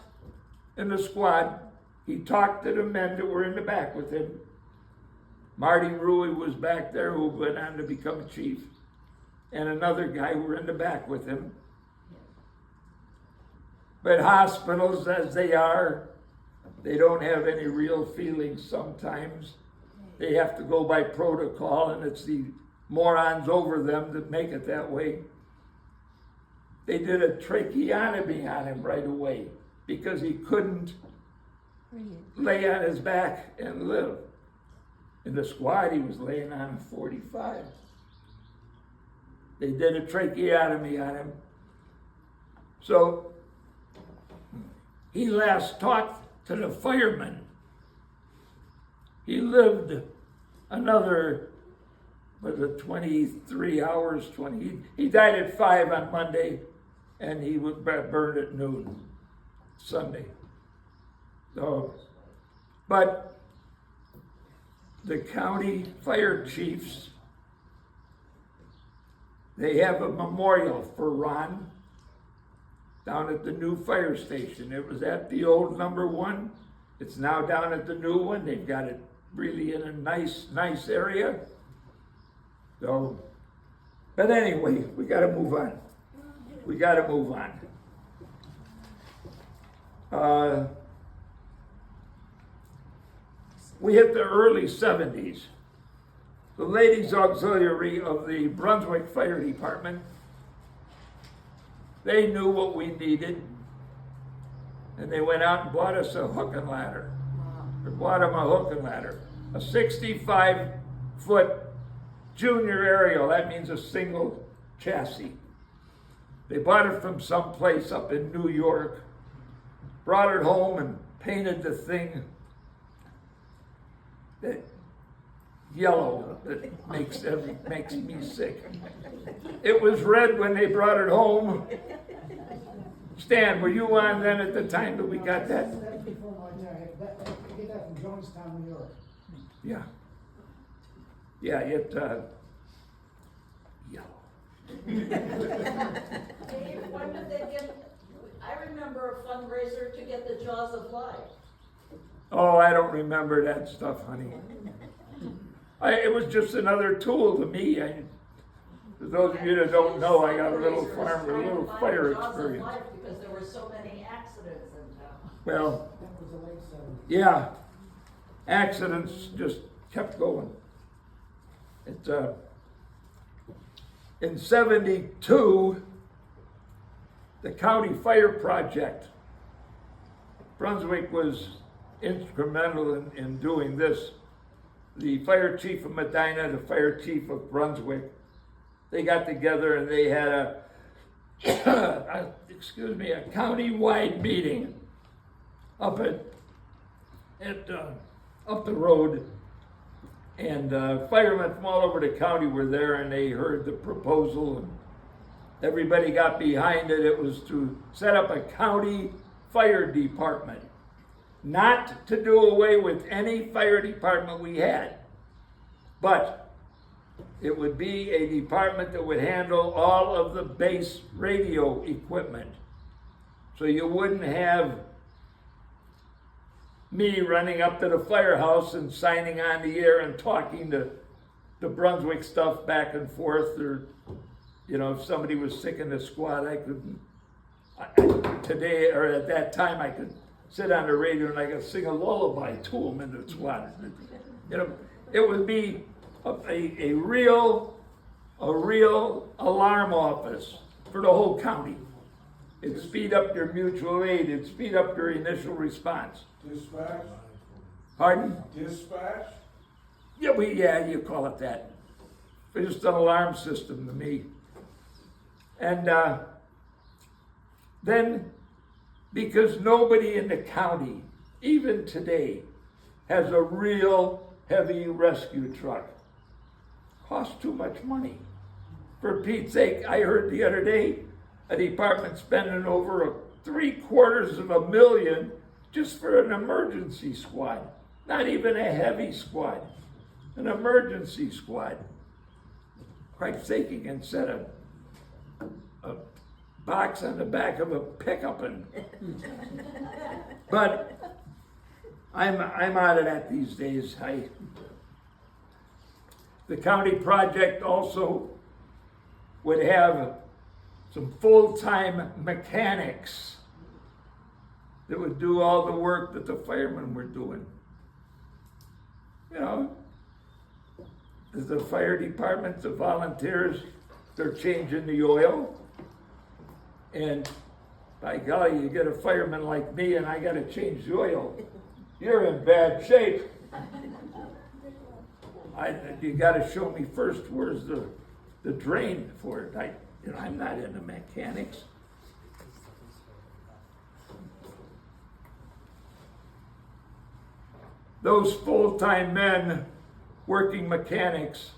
in the squad. He talked to the men that were in the back with him. Marty Rui was back there, who went on to become a chief, and another guy who were in the back with him. But hospitals, as they are, they don't have any real feelings sometimes. They have to go by protocol, and it's the morons over them that make it that way. They did a tracheotomy on him right away because he couldn't lay on his back and live. In the squad, he was laying on a 45. They did a tracheotomy on him. So he last talked to the firemen. He lived another, 23 hours, he died at 5 on Monday, and he was burned at noon Sunday. So, but the county fire chiefs, they have a memorial for Ron down at the new fire station. It was at the old number 1. It's now down at the new one. They've got it really in a nice area. So, but anyway, we got to move on. We hit the early 70s. The ladies auxiliary of the Brunswick Fire Department, they knew what we needed, and they went out and bought us a hook and ladder. They bought them a hook and ladder, a 65-foot junior aerial. That means a single chassis. They bought it from someplace up in New York, brought it home and painted the thing that yellow that makes me sick. It was red when they brought it home. Stan, were you on then at the time that we got that? That was before my time. I get that from Jonestown, New York. Yeah. Yeah, yellow. Dave, when did they get, I remember a fundraiser to get the Jaws of Life. Oh, I don't remember that stuff, honey. It was just another tool to me. For those of you that don't know, I got a little farm, a little fire experience. Because there were so many accidents in town. Well, That was the late 70s. yeah, accidents just kept going. It, in 72, the county fire project, Brunswick was instrumental in doing this. The fire chief of Medina, the fire chief of Brunswick, they got together and they had a county-wide meeting up up the road, and firemen from all over the county were there, and they heard the proposal, and everybody got behind it. It was to set up a county fire department, not to do away with any fire department we had, but it would be a department that would handle all of the base radio equipment. So you wouldn't have me running up to the firehouse and signing on the air and talking to the Brunswick stuff back and forth, or, you know, if somebody was sick in the squad, today, or at that time, I could sit on the radio and I could sing a lullaby to them in the squad. You know, it would be a real alarm office for the whole county. It'd speed up your mutual aid, it'd speed up your initial response. Dispatch? Pardon? Dispatch? Yeah, you call it that. It's just an alarm system to me. And then, because nobody in the county, even today, has a real heavy rescue truck. Costs too much money. For Pete's sake, I heard the other day, a department spending over $750,000 just for an emergency squad. Not even a heavy squad, an emergency squad. Christ's sake, you can set a box on the back of a pickup and, but I'm out of that these days. The county project also would have some full-time mechanics that would do all the work that the firemen were doing. You know, the fire department, the volunteers, they're changing the oil. And by golly, you get a fireman like me and I gotta change the oil. You're in bad shape. You gotta show me first where's the drain for it. I'm not into mechanics. Those full-time men working mechanics,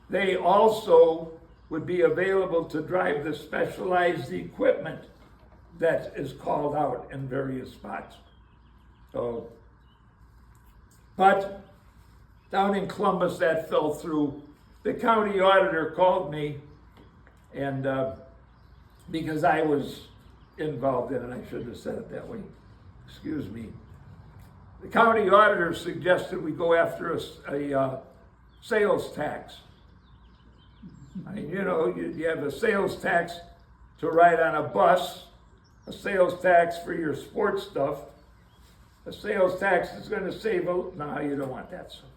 they also would be available to drive the specialized equipment that is called out in various spots. So, but down in Columbus, that fell through. The county auditor called me, and because I was involved in it, I shouldn't have said it that way. Excuse me. The county auditor suggested we go after a sales tax. I mean, you know, you have a sales tax to ride on a bus, a sales tax for your sports stuff, a sales tax that's going to save a... No, you don't want that stuff.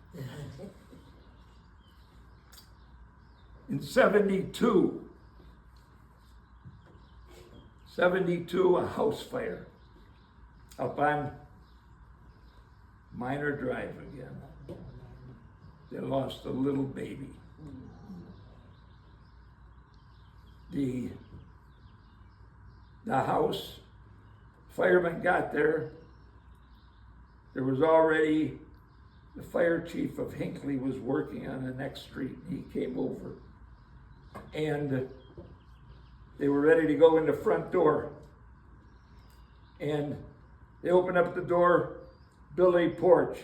In 72, a house fire up on Minor Drive again. They lost a little baby. The house Firemen got there. There was already, the fire chief of Hinckley was working on the next street. He came over. And they were ready to go in the front door. And they opened up the door. Billy Porch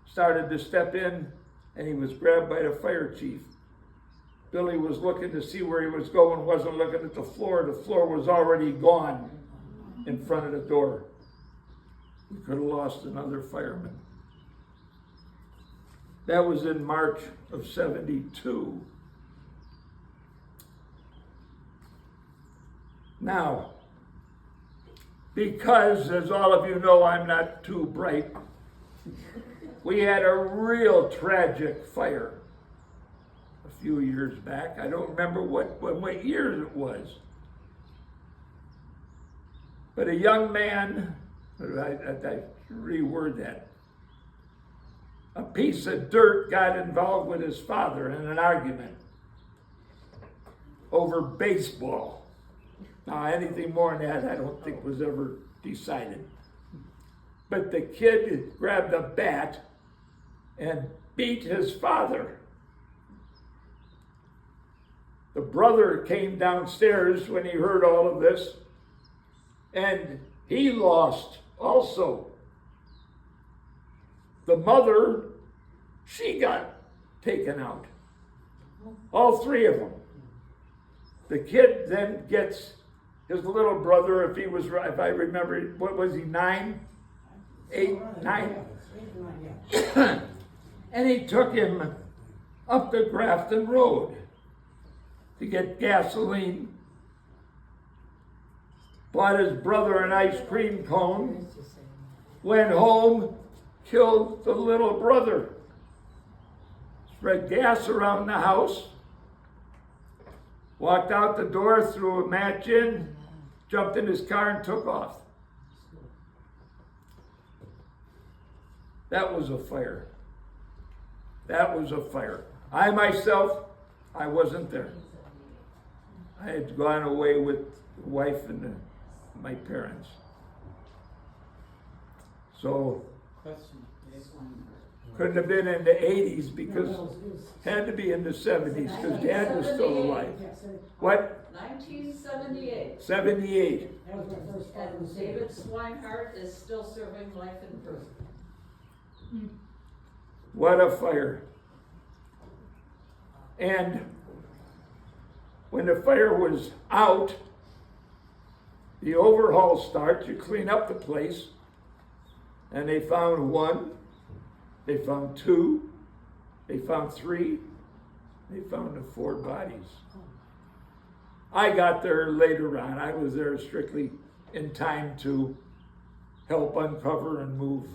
started to step in, and he was grabbed by the fire chief. Billy was looking to see where he was going, wasn't looking at the floor. The floor was already gone in front of the door. We could have lost another fireman. That was in March of '72. Now, because, as all of you know, I'm not too bright, we had a real tragic fire a few years back. I don't remember what year it was. But a young man, I reword that, a piece of dirt got involved with his father in an argument over baseball. Now, anything more than that, I don't think was ever decided. But the kid grabbed a bat and beat his father. The brother came downstairs when he heard all of this, and he lost also. The mother, she got taken out. All three of them. The kid then gets his little brother, if I remember, what was he, 9? 8, 9? And he took him up the Grafton Road to get gasoline. Bought his brother an ice cream cone, went home, killed the little brother, spread gas around the house, walked out the door, threw a match in, jumped in his car and took off. That was a fire. That was a fire. I myself, I wasn't there. I had gone away with the wife and my parents. So, couldn't have been in the 80s because had to be in the 70s because Dad was still alive. What? 1978. 78. That was my first fire in the And city. David Swinehart is still serving life in prison. What a fire. And when the fire was out, the overhaul starts, you clean up the place, and they found 1, they found 2, they found 3, they found the 4 bodies. I got there later on. I was there strictly in time to help uncover and move.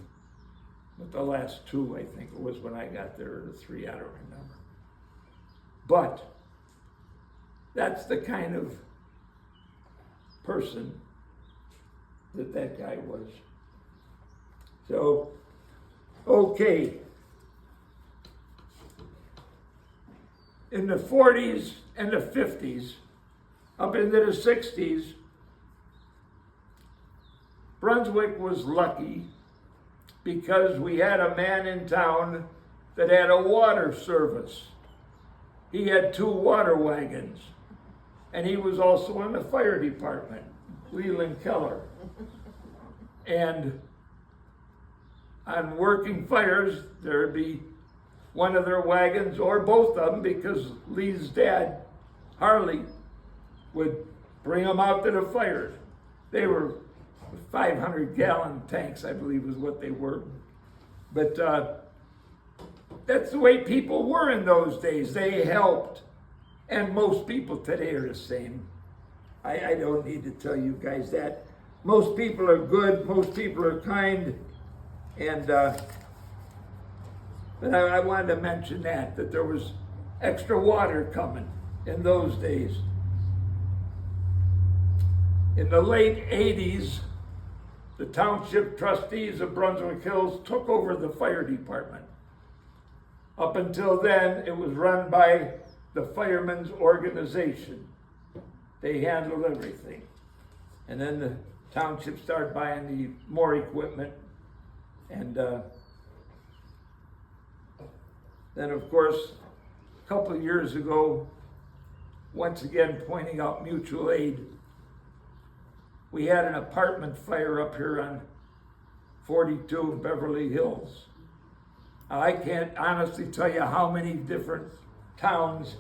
But the last 2, I think it was when I got there, or the 3, I don't remember. But that's the kind of person that guy was. So, okay. In the 40s and the 50s, up into the 60s, Brunswick was lucky because we had a man in town that had a water service. He had 2 water wagons, and he was also in the fire department, Leland Keller. And on working fires, there'd be one of their wagons or both of them because Lee's dad, Harley, would bring them out to the fires. They were 500-gallon tanks, I believe is what they were. But that's the way people were in those days. They helped. And most people today are the same. I don't need to tell you guys that. Most people are good, most people are kind, and but I wanted to mention that there was extra water coming in those days. In the late 80s, the township trustees of Brunswick Hills took over the fire department. Up until then, it was run by the firemen's organization. They handled everything. And then the township started buying the more equipment. And then of course, a couple of years ago, once again pointing out mutual aid, we had an apartment fire up here on 42 in Beverly Hills. I can't honestly tell you how many different towns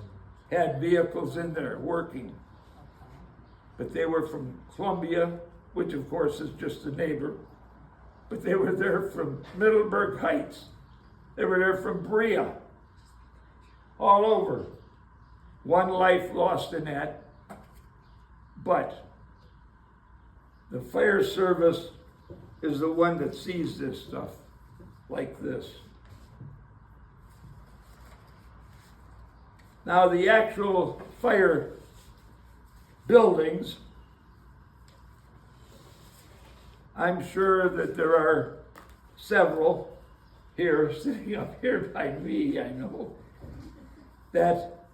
had vehicles in there working. But they were from Columbia, which of course is just a neighbor. But they were there from Middleburg Heights. They were there from Brea. All over. One life lost in that. But the fire service is the one that sees this stuff like this. Now the actual fire buildings, I'm sure that there are several here, sitting up here by me, I know, that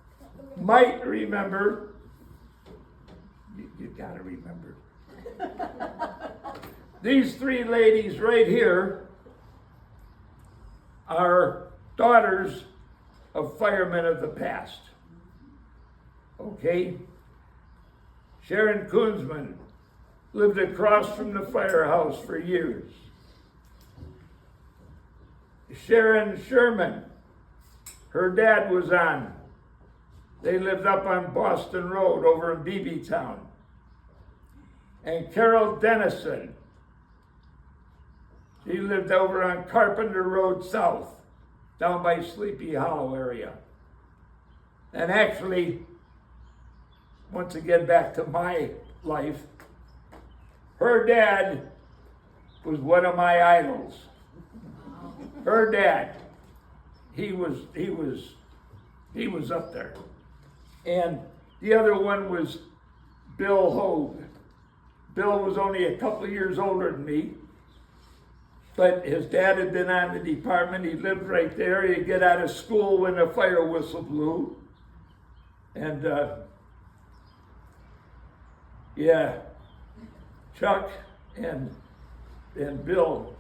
might remember, you gotta remember, these three ladies right here are daughters of firemen of the past. Okay? Sharon Koonsman lived across from the firehouse for years. Sharon Sherman, her dad was on. They lived up on Boston Road over in Beebeetown. And Carol Dennison, she lived over on Carpenter Road South, down by Sleepy Hollow area. And actually, once again back to my life, her dad was one of my idols. Her dad, he was up there. And the other one was Bill Hogue. Bill was only a couple of years older than me, but his dad had been on the department. He lived right there. He'd get out of school when the fire whistle blew. And yeah, Chuck and Bill.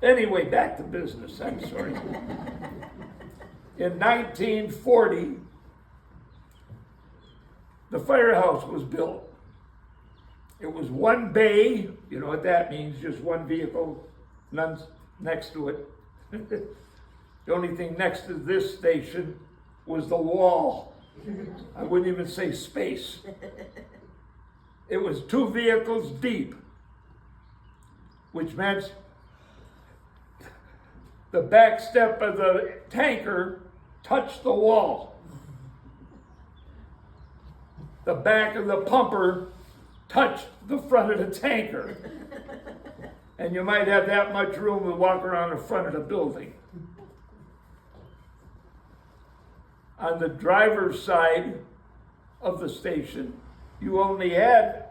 Anyway, back to business, I'm sorry. In 1940, the firehouse was built. It was one bay, you know what that means, just one vehicle, none next to it. The only thing next to this station was the wall. I wouldn't even say space. It was 2 vehicles deep, which meant the back step of the tanker touched the wall. The back of the pumper touched the front of the tanker. And you might have that much room to walk around the front of the building. On the driver's side of the station, you only had,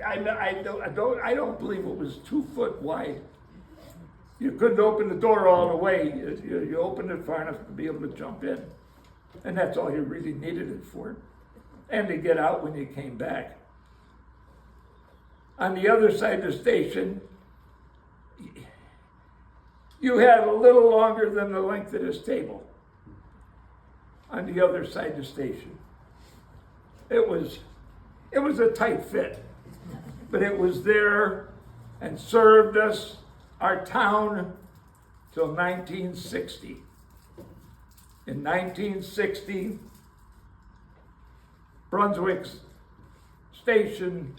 I don't believe it was 2 foot wide. You couldn't open the door all the way. You opened it far enough to be able to jump in. And that's all you really needed it for. And to get out when you came back. On the other side of the station, you had a little longer than the length of this table. On the other side of the station. It was a tight fit, but it was there and served us, our town, till 1960. In 1960, Brunswick's station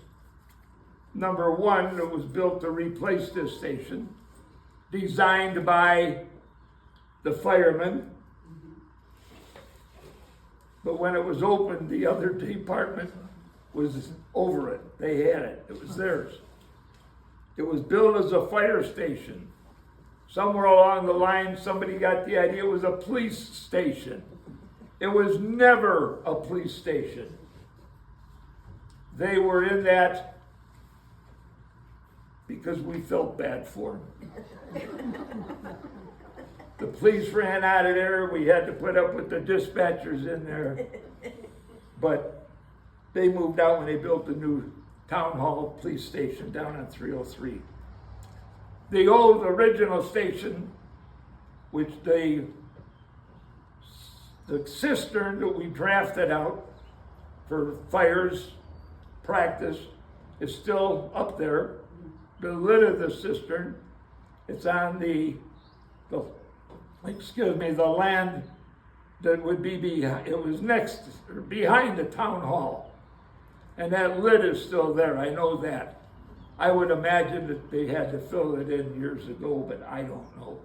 number 1 that was built to replace this station, designed by the firemen. But when it was opened, the other department was over it. They had it. It was theirs. It was built as a fire station. Somewhere along the line, somebody got the idea it was a police station. It was never a police station. They were in that because we felt bad for them. The police ran out of there. We had to put up with the dispatchers in there. But they moved out when they built the new Town Hall Police Station down on 303. The old original station, which the cistern that we drafted out for fires practice, is still up there. The lid of the cistern, it's on the land that would be behind, it was next, or behind the town hall. And that lid is still there, I know that. I would imagine that they had to fill it in years ago, but I don't know.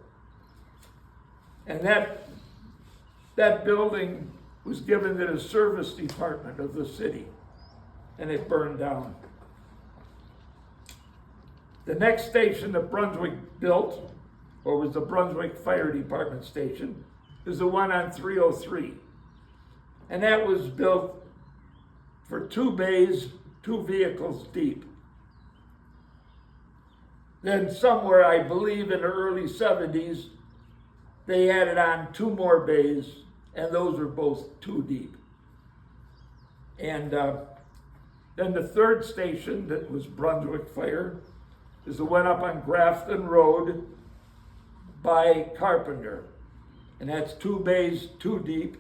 And that building was given to the service department of the city, and it burned down. The next station that Brunswick built, or was the Brunswick Fire Department station, is the one on 303. And that was built for 2 bays, 2 vehicles deep. Then somewhere, I believe in the early 70s, they added on 2 more bays, and those were both 2 deep. And then the third station that was Brunswick Fire is the one up on Grafton Road by Carpenter. And that's 2 bays, 2 deep.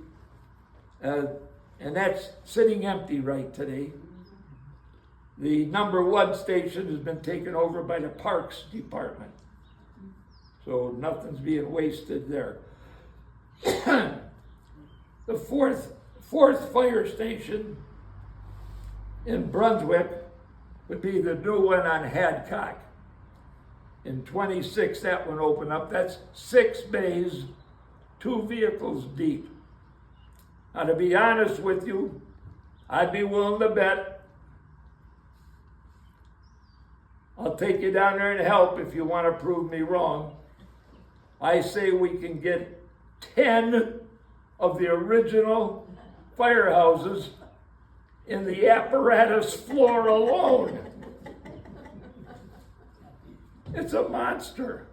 And that's sitting empty right today. The number 1 station has been taken over by the Parks Department. So nothing's being wasted there. The fourth fire station in Brunswick would be the new one on Hadcock. In 26, that one opened up. That's 6 bays, 2 vehicles deep. Now, to be honest with you, I'd be willing to bet I'll take you down there and help if you want to prove me wrong. I say we can get 10 of the original firehouses in the apparatus floor alone. It's a monster.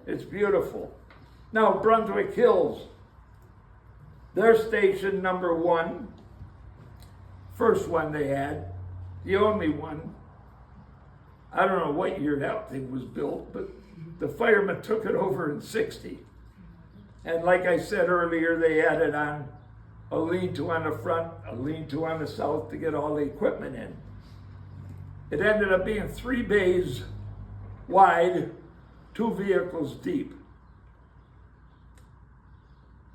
It's beautiful. Now, Brunswick Hills, their station number 1, first one they had, the only one. I don't know what year that thing was built, but the firemen took it over in 60. And like I said earlier, they added on a lean-to on the front, a lean-to on the south to get all the equipment in. It ended up being 3 bays wide, 2 vehicles deep.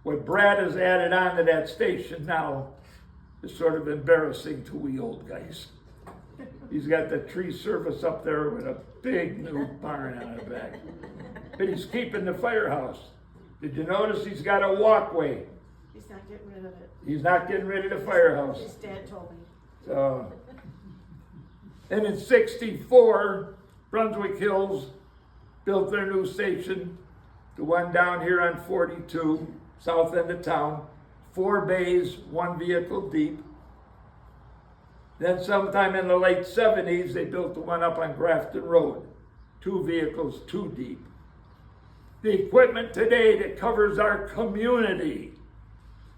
What Brad has added on to that station now is sort of embarrassing to we old guys. He's got the tree service up there with a big new barn on the back. But he's keeping the firehouse. Did you notice he's got a walkway? He's not getting rid of it. He's not getting rid of the firehouse. His dad told me. So, and in 64, Brunswick Hills built their new station, the one down here on 42, south end of town, 4 bays, 1 vehicle deep. Then sometime in the late 70s, they built the one up on Grafton Road, 2 vehicles, 2 deep. The equipment today that covers our community,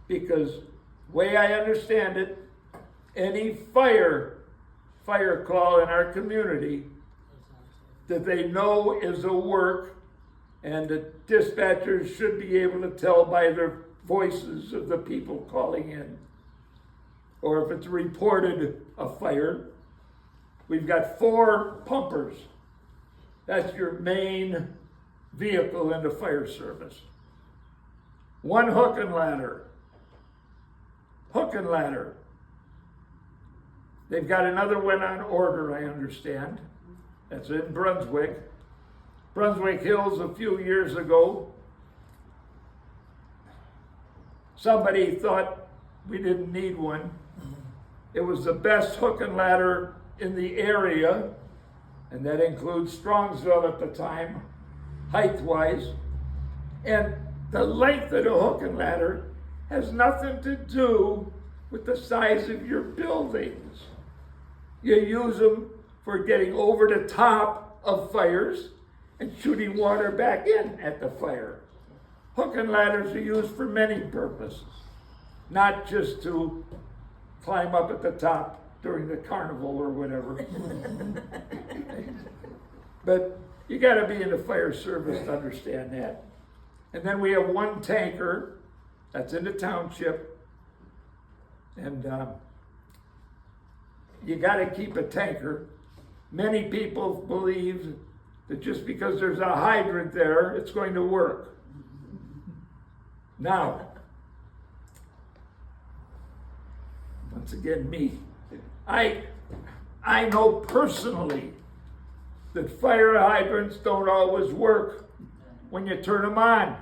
because the way I understand it, any fire call in our community that they know is a work, and the dispatchers should be able to tell by their voices of the people calling in. Or if it's reported a fire, we've got 4 pumpers. That's your main vehicle in the fire service. 1 hook and ladder. Hook and ladder. They've got another one on order, I understand. That's in Brunswick. Brunswick Hills a few years ago, somebody thought we didn't need one. It was the best hook and ladder in the area, and that includes Strongsville at the time, height-wise. And the length of the hook and ladder has nothing to do with the size of your buildings. You use them for getting over the top of fires and shooting water back in at the fire. Hook and ladders are used for many purposes, not just to climb up at the top during the carnival or whatever. But you gotta be in the fire service to understand that. And then we have one tanker that's in the township. And you gotta keep a tanker. Many people believe that just because there's a hydrant there, it's going to work. Now, once again, me. I know personally that fire hydrants don't always work when you turn them on.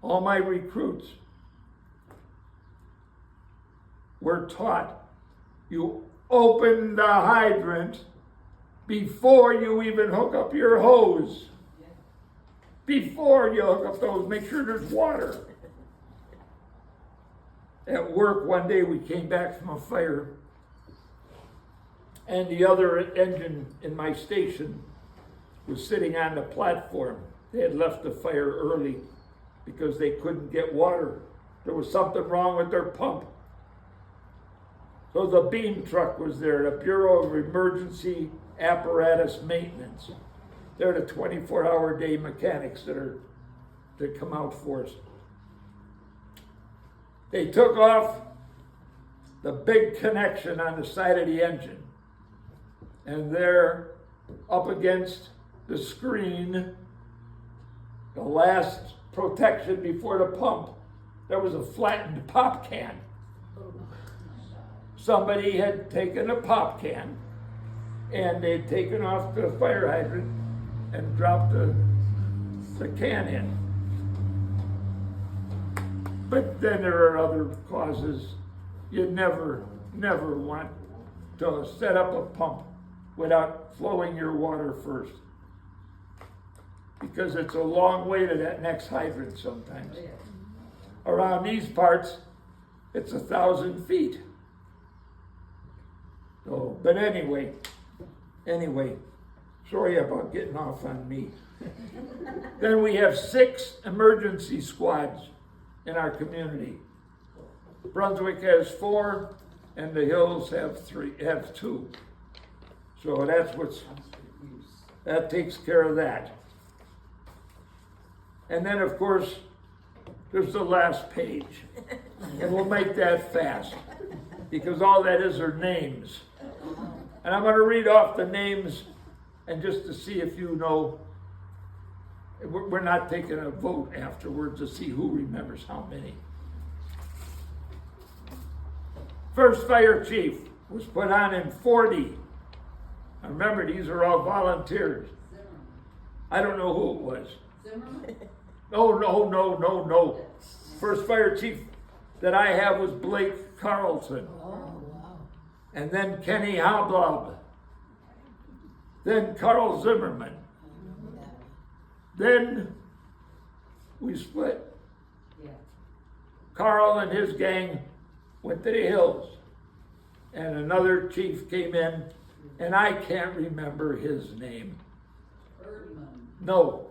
All my recruits were taught you open the hydrant before you even hook up your hose. Before you hook up the hose, make sure there's water. At work one day we came back from a fire and the other engine in my station was sitting on the platform. They had left the fire early because they couldn't get water. There was something wrong with their pump. So the beam truck was there, the Bureau of Emergency Apparatus Maintenance. They're the 24-hour day mechanics that come out for us. They took off the big connection on the side of the engine. And there, up against the screen, the last protection before the pump, there was a flattened pop can. Somebody had taken a pop can and they'd taken off the fire hydrant and dropped the can in. But then there are other causes. You never want to set up a pump without flowing your water first. Because it's a long way to that next hydrant sometimes. Around these parts, it's 1,000 feet. So, but anyway, sorry about getting off on me. Then we have 6 emergency squads in our community. Brunswick has 4, and the Hills have 2. So that takes care of that. And then of course, there's the last page. And we'll make that fast, because all that is are names. And I'm gonna read off the names, and just to see if you know, we're not taking a vote afterwards to see who remembers how many. First fire chief was put on in 40. Now remember, these are all volunteers. I don't know who it was. No. First fire chief that I have was Blake Carlson. Oh, wow. And then Kenny Hablob. Then Carl Zimmerman. Then we split. Yeah. Carl and his gang went to the Hills. And another chief came in, and I can't remember his name. Erdman. No,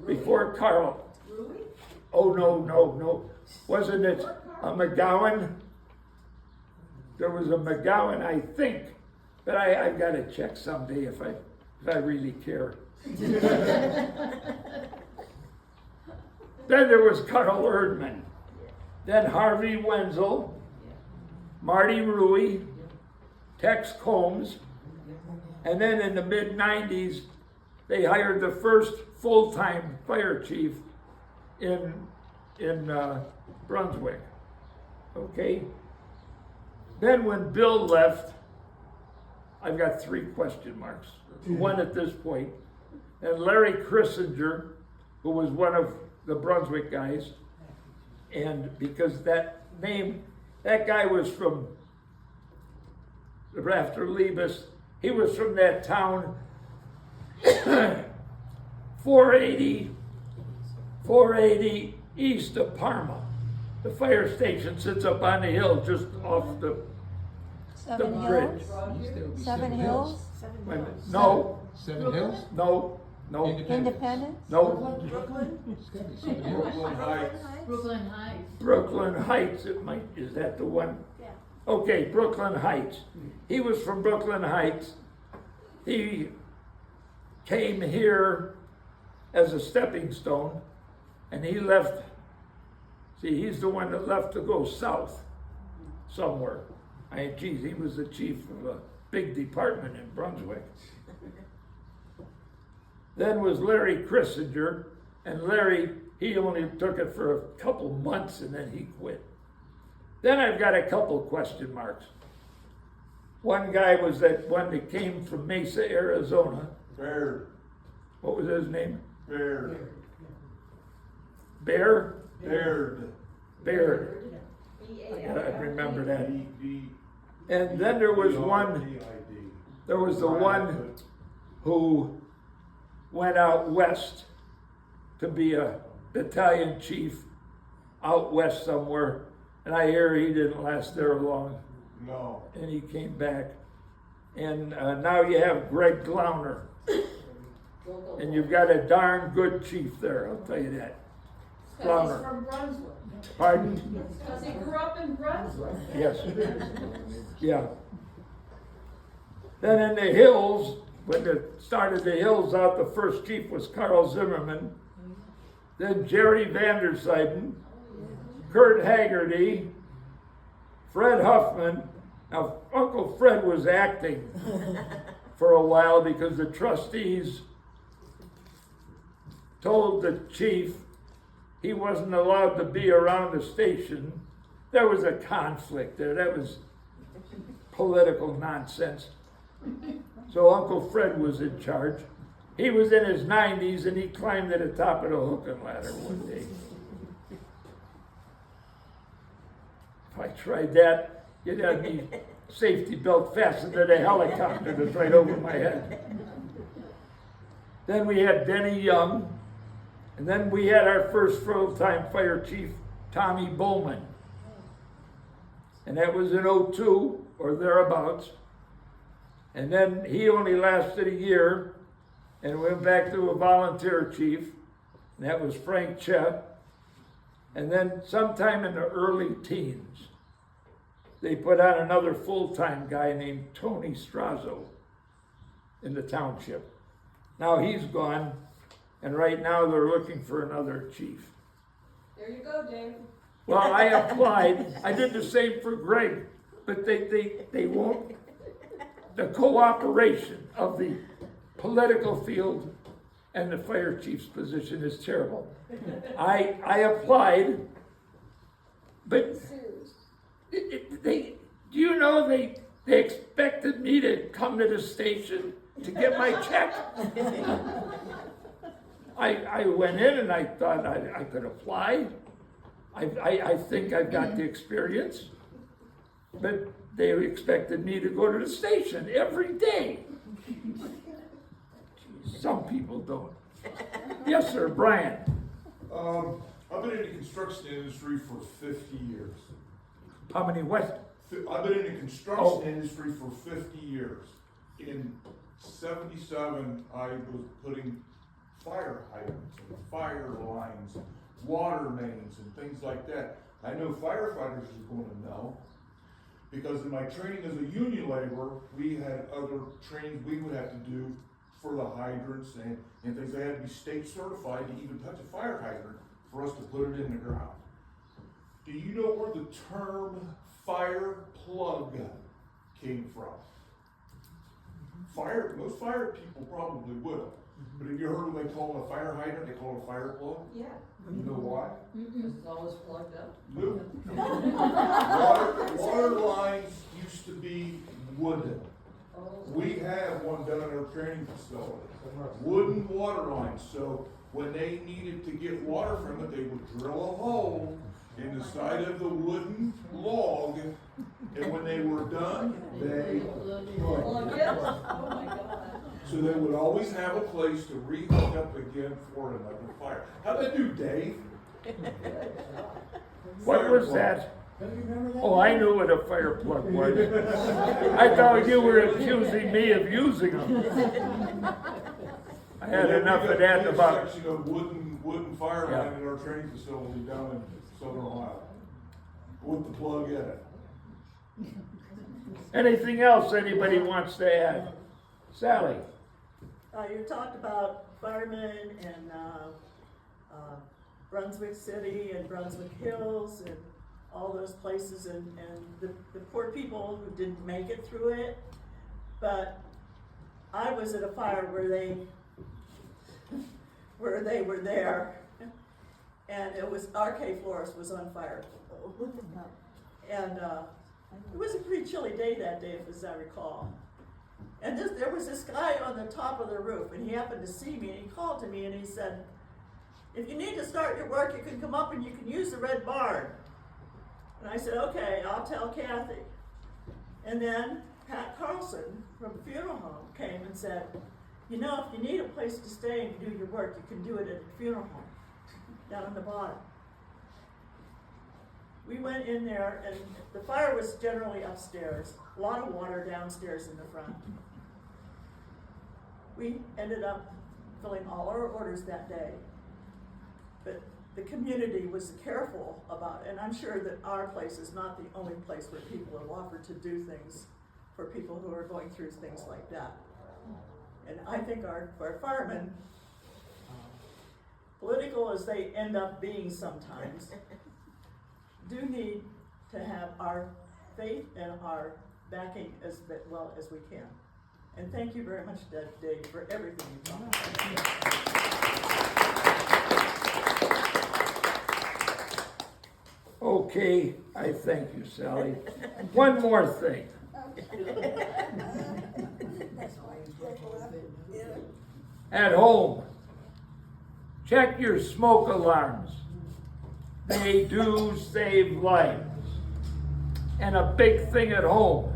Really? before Carl. Really? Oh, no. Wasn't it a McGowan? There was a McGowan, I think. But I gotta check someday if I really care. Then there was Carl Erdman. Then Harvey Wenzel, Marty Rui, Tex Combs, and then in the mid-90s, they hired the first full-time fire chief in Brunswick. Okay? Then when Bill left, I've got 3 question marks. 1 at this point. And Larry Christinger, who was one of the Brunswick guys, and because that guy was from, after Liebes, he was from that town, 480 east of Parma. The fire station sits up on the hill just off the Seven bridge. Hills? 7 Hills? Wait a minute. No, 7 Hills? no, Independence? no. Brooklyn Heights. Brooklyn Heights. Brooklyn Heights, is that the one? Okay, Brooklyn Heights. He was from Brooklyn Heights. He came here as a stepping stone, and he left. See, he's the one that left to go south somewhere. Geez, he was the chief of a big department in Brunswick. Then was Larry Christinger, and Larry, he only took it for a couple months and then he quit. Then I've got a couple question marks. One guy was that one that came from Mesa, Arizona. Baird, What was his name? Baird, Bear? Baird. Bear. B-A-R-D. I remember that. B- And then there was one, B-I-D. there was the one who went out west to be a battalion chief out west somewhere. And I hear he didn't last there long, No. and he came back. And now you have Greg Glauner, and you've got a darn good chief there, I'll tell you that. Because he's Glauner. from Brunswick. Pardon? Because he grew up in Brunswick. Yes. Yeah. Then in the hills, when they started the hills out, the first chief was Carl Zimmerman. Then Jerry Vanderseyden, Kurt Haggerty, Fred Huffman. Now, Uncle Fred was acting for a while because the trustees told the chief he wasn't allowed to be around the station. There was a conflict there. That was political nonsense. So Uncle Fred was in charge. He was in his 90s and he climbed to the top of the hook and ladder one day. If I tried that, you'd have me safety belt fastened to the helicopter that's right over my head. Then we had Denny Young, and then we had our first full-time fire chief, Tommy Bowman. And that was in '02 or thereabouts. And then he only lasted a year and went back to a volunteer chief, and that was Frank Cheh. And then sometime in the early teens, they put on another full-time guy named Tony Strazo in the township. Now he's gone, and right now they're looking for another chief. There you go, Dave. Well, I applied. I did the same for Greg, but they won't. The cooperation of the political field and the fire chief's position is terrible. I applied, but they expected me to come to the station to get my check. I went in and I thought I could apply. I think I've got the experience, but they expected me to go to the station every day. Some people don't. Yes, sir, Brian. I've been in the construction industry for 50 years. How many what? I've been in the construction industry for 50 years. In '77, I was putting fire hydrants and fire lines, water mains and things like that. I know firefighters are going to know, because in my training as a union laborer, we had other trainings we would have to do for the hydrants and things. They had to be state certified to even touch a fire hydrant for us to put it in the ground. Do you know where the term fire plug came from? Most fire people probably would have. But have you heard when they call it a fire hydrant, they call it a fire plug? Yeah, You know why? because it's always plugged up. No. Water lines used to be wooden. Oh. We have one down at our training facility, wooden water lines. So when they needed to get water from it, they would drill a hole in the side of the wooden log, and when they were done, they Plug it. Oh my God. so they would always have a place to re-hook up again for another fire. How'd that do, Dave? What was that? Don't you remember that? Oh, I knew what a fire plug was. I thought you were accusing me of using them. I had enough of that about. Section of wooden fire Yeah. line in our training facility down in Southern Ohio, with the plug in it. Anything else anybody wants to add? Sally? You talked about firemen in Brunswick City and Brunswick Hills and all those places and the poor people who didn't make it through it. But I was at a fire where they were there, and it was RK Florist was on fire. And it was a pretty chilly day that day, as I recall. And there was this guy on the top of the roof, and he happened to see me, and he called to me, and he said, "If you need to start your work, you can come up and you can use the red barn." And I said, "Okay, I'll tell Kathy." And then Pat Carlson from the funeral home came and said, "You know, if you need a place to stay and do your work, you can do it at a funeral home down on the bottom." We went in there, and the fire was generally upstairs, a lot of water downstairs in the front. We ended up filling all our orders that day. But the community was careful about, and I'm sure that our place is not the only place where people have offered to do things for people who are going through things like that. And I think our firemen, political as they end up being sometimes, do need to have our faith and our backing as well as we can. And thank you very much, Dave, for everything you've done. Okay, I thank you, Sally. One more thing. At home, check your smoke alarms. They do save lives. And a big thing at home,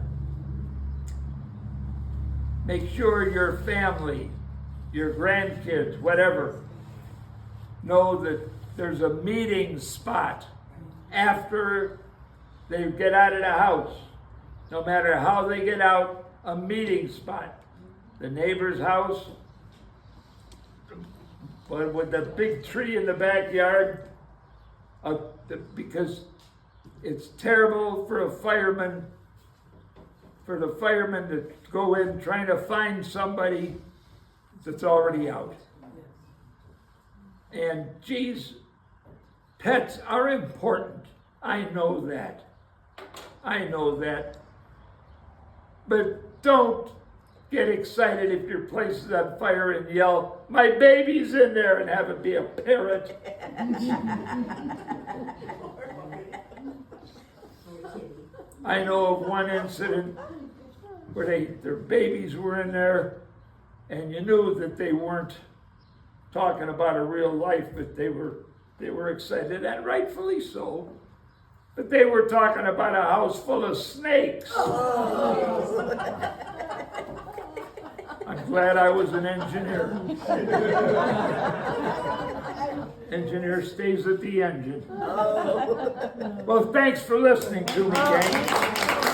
make sure your family, your grandkids, whatever, know that there's a meeting spot after they get out of the house. No matter how they get out, a meeting spot. The neighbor's house, but with the big tree in the backyard, because it's terrible for the firemen to go in trying to find somebody that's already out. And geez, pets are important. I know that. But don't get excited if your place is on fire and yell, "My baby's in there," and have it be a parrot. I know of one incident where their babies were in there, and you knew that they weren't talking about a real life, but they were excited, and rightfully so. But they were talking about a house full of snakes. I'm glad I was an engineer. Engineer stays at the engine. Well, thanks for listening to me, gang.